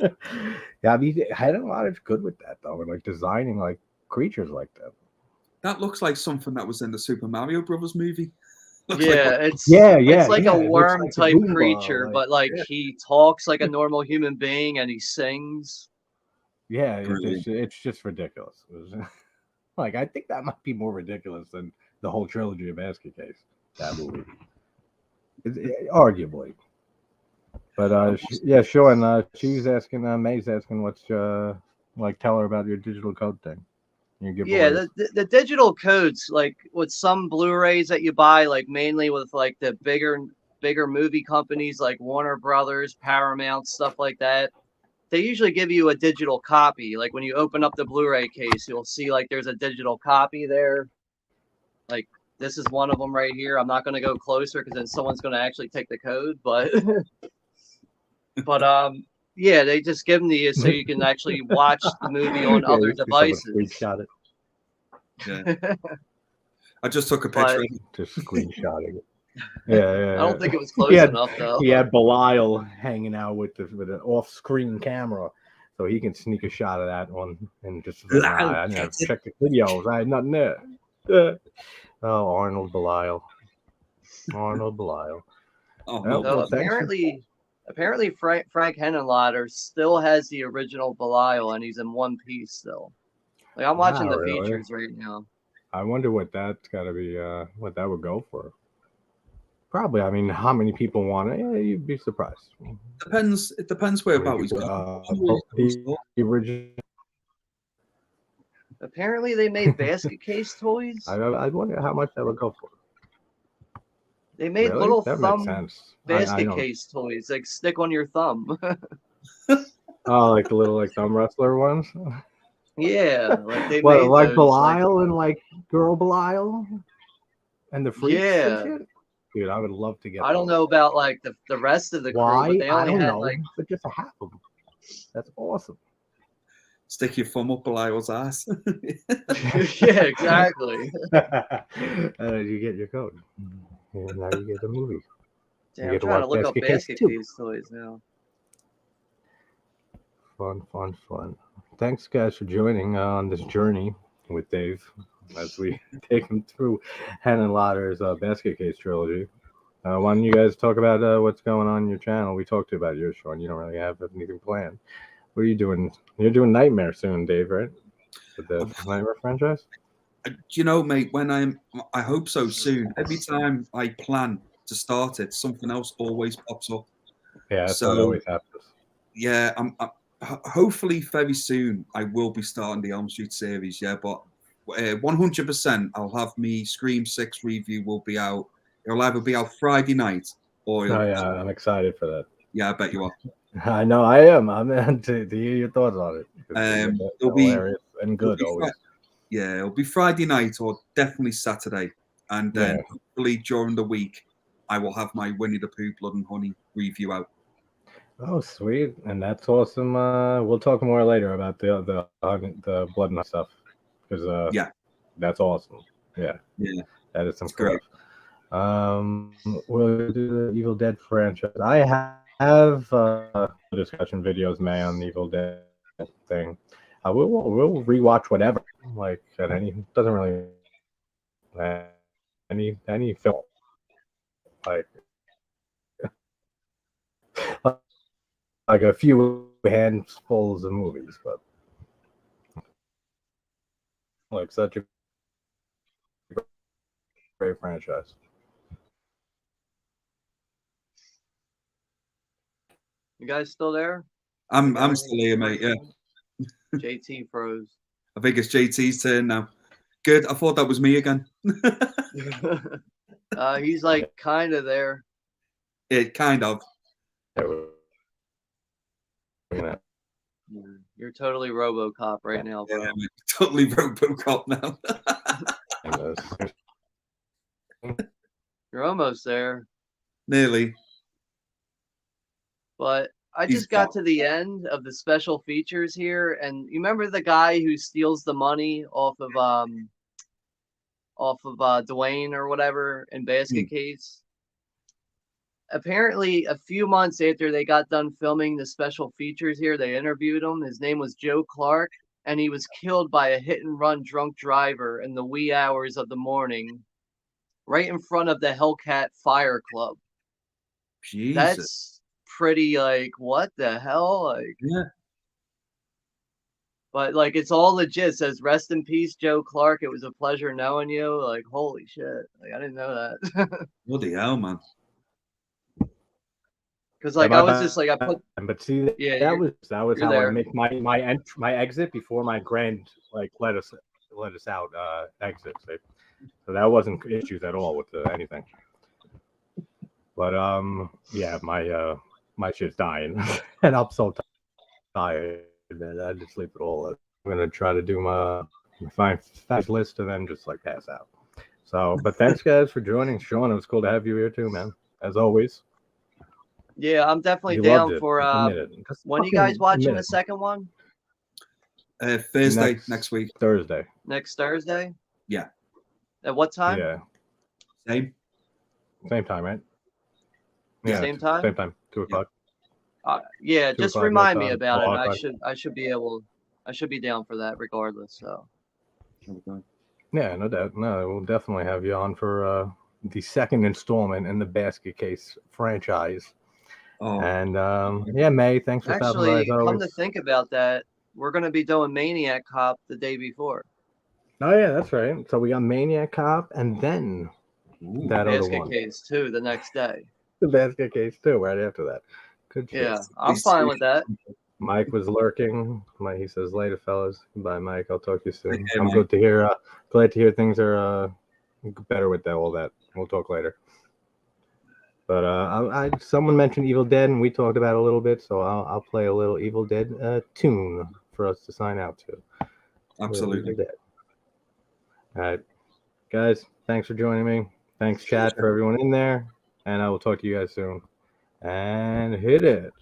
Yeah, I mean, Henenlotter's good with that though, like designing like creatures like that. That looks like something that was in the Super Mario Brothers movie. Looks Yeah, like it's like a It looks worm like the type Goomba, creature, but like he talks like a normal human being and he sings. Yeah, Brilliant. it's just ridiculous. Like, I think that might be more ridiculous than the whole trilogy of Basket Case. That movie, arguably. But yeah, Sean, she's asking, May's asking, what's like, tell her about your digital code thing. You give Yeah, the digital codes, like with some Blu-rays that you buy, like mainly with like the bigger movie companies like Warner Brothers, Paramount, stuff like that. They usually give you a digital copy. Like when you open up the Blu-ray case, you'll see like there's a digital copy there. Like this is one of them right here. I'm not going to go closer because then someone's going to actually take the code, but yeah, they just give them to you so you can actually watch the movie on other devices. Screenshot it. Yeah. I just took a picture. Just screenshotting it. Yeah. I don't think it was close enough though. He had Belial hanging out with an off-screen camera, so he can sneak a shot of that one and just I never checked the videos. I had nothing there. Oh, Arnold Belial. Oh, so apparently Frank Henenlotter still has the original Belial and he's in one piece still. Like I'm watching the features right now. I wonder what that's got to be. What that would go for. Probably. I mean, how many people want it? Yeah, you'd be surprised. It depends where about he's the original. Apparently, they made basket case toys. I wonder how much that would go for. They made little thumb basket case toys, like stick on your thumb. Oh, like the little like thumb wrestler ones. Yeah, like they made like those, Belial and like Girl Belial and the freaks. Yeah, and shit? Dude, I would love to get. I don't know about like the rest of the crew. Why? But they only I don't had know. like but just to have them. That's awesome. Stick your thumb up Belial's ass. Yeah, exactly. You get your code. And now you get the movie. Damn, I'm trying to look up basket case toys now. Fun. Thanks, guys, for joining on this journey with Dave as we take him through Henenlotter's Basket Case trilogy. Why don't you guys talk about what's going on in your channel? We talked about yours, Sean. You don't really have anything planned. What are you doing? You're doing Nightmare soon, Dave, right? With the Nightmare franchise? Do you know, mate, I hope so soon. Every time I plan to start it, something else always pops up. Yeah, that's what always happens. Yeah, hopefully very soon I will be starting the Elm Street series, yeah, but 100% I'll have me Scream 6 review will be out. It'll either be out Friday night or... I'm excited for that. Yeah, I bet you are. I know I am. I'm to hear your thoughts on it. It'll be hilarious and good always. Yeah, it'll be Friday night or definitely Saturday. and then hopefully during the week I will have my Winnie the Pooh Blood and Honey review out. Oh, sweet, and that's awesome. We'll talk more later about the blood and stuff, because that's awesome. Yeah, that is some great. We'll do the Evil Dead franchise. I have discussion videos, man, on the Evil Dead thing. We'll rewatch whatever, like at any doesn't really any film, like a few handfuls of movies, but like such a great franchise. You guys still there? I'm still here, mate. Yeah. JT froze. I think it's JT's turn now. Good. I thought that was me again. He's like kind of there. It kind of. You're totally RoboCop right now, bro. Yeah, totally RoboCop now. You're almost there. Nearly. But I just got to the end of the special features here, and you remember the guy who steals the money off of Duane or whatever in Basket Case? Apparently, a few months after they got done filming the special features here, they interviewed him. His name was Joe Clark, and he was killed by a hit-and-run drunk driver in the wee hours of the morning, right in front of the Hellcat Fire Club. Jesus. That's pretty, like, what the hell? Like, yeah. But, like, it's all legit. It says, rest in peace, Joe Clark. It was a pleasure knowing you. Like, holy shit. Like, I didn't know that. Bloody hell, man. Because, like, I was just like, I put. But see, that was how I make my exit before my grand, like, let us out exit. So that wasn't issues at all with anything. But yeah, my shit's dying, and I'm so tired that I just sleep it all. I'm gonna try to do my fast list and then just like pass out. So, but thanks guys for joining, Sean. It was cool to have you here too, man. As always. Yeah, I'm definitely down for. When are you guys watching the second one? Thursday next week. Thursday. Next Thursday. Yeah. At what time? Yeah. Same time, right? Yeah. Same time. 2:00. Yeah, just remind me about it. I should be able. I should be down for that regardless. So. Yeah, no doubt. No, we'll definitely have you on for the second installment in the Basket Case franchise. Oh. And yeah, May, thanks for stopping by. Actually, come to think about that, we're going to be doing Maniac Cop the day before. Oh yeah, that's right. So we got Maniac Cop, and then that other one. Basket Case too the next day. The Basket Case too, right after that. Good shit. Yeah, I'm fine with that. Mike was lurking. He says, "Later, fellas. Goodbye, Mike. I'll talk to you soon." I'm good to hear. Glad to hear things are better with all that. We'll talk later. But someone mentioned Evil Dead, and we talked about it a little bit, so I'll play a little Evil Dead tune for us to sign out to. Absolutely. All right, guys. Thanks for joining me. Thanks, chat, for everyone in there, and I will talk to you guys soon. And hit it.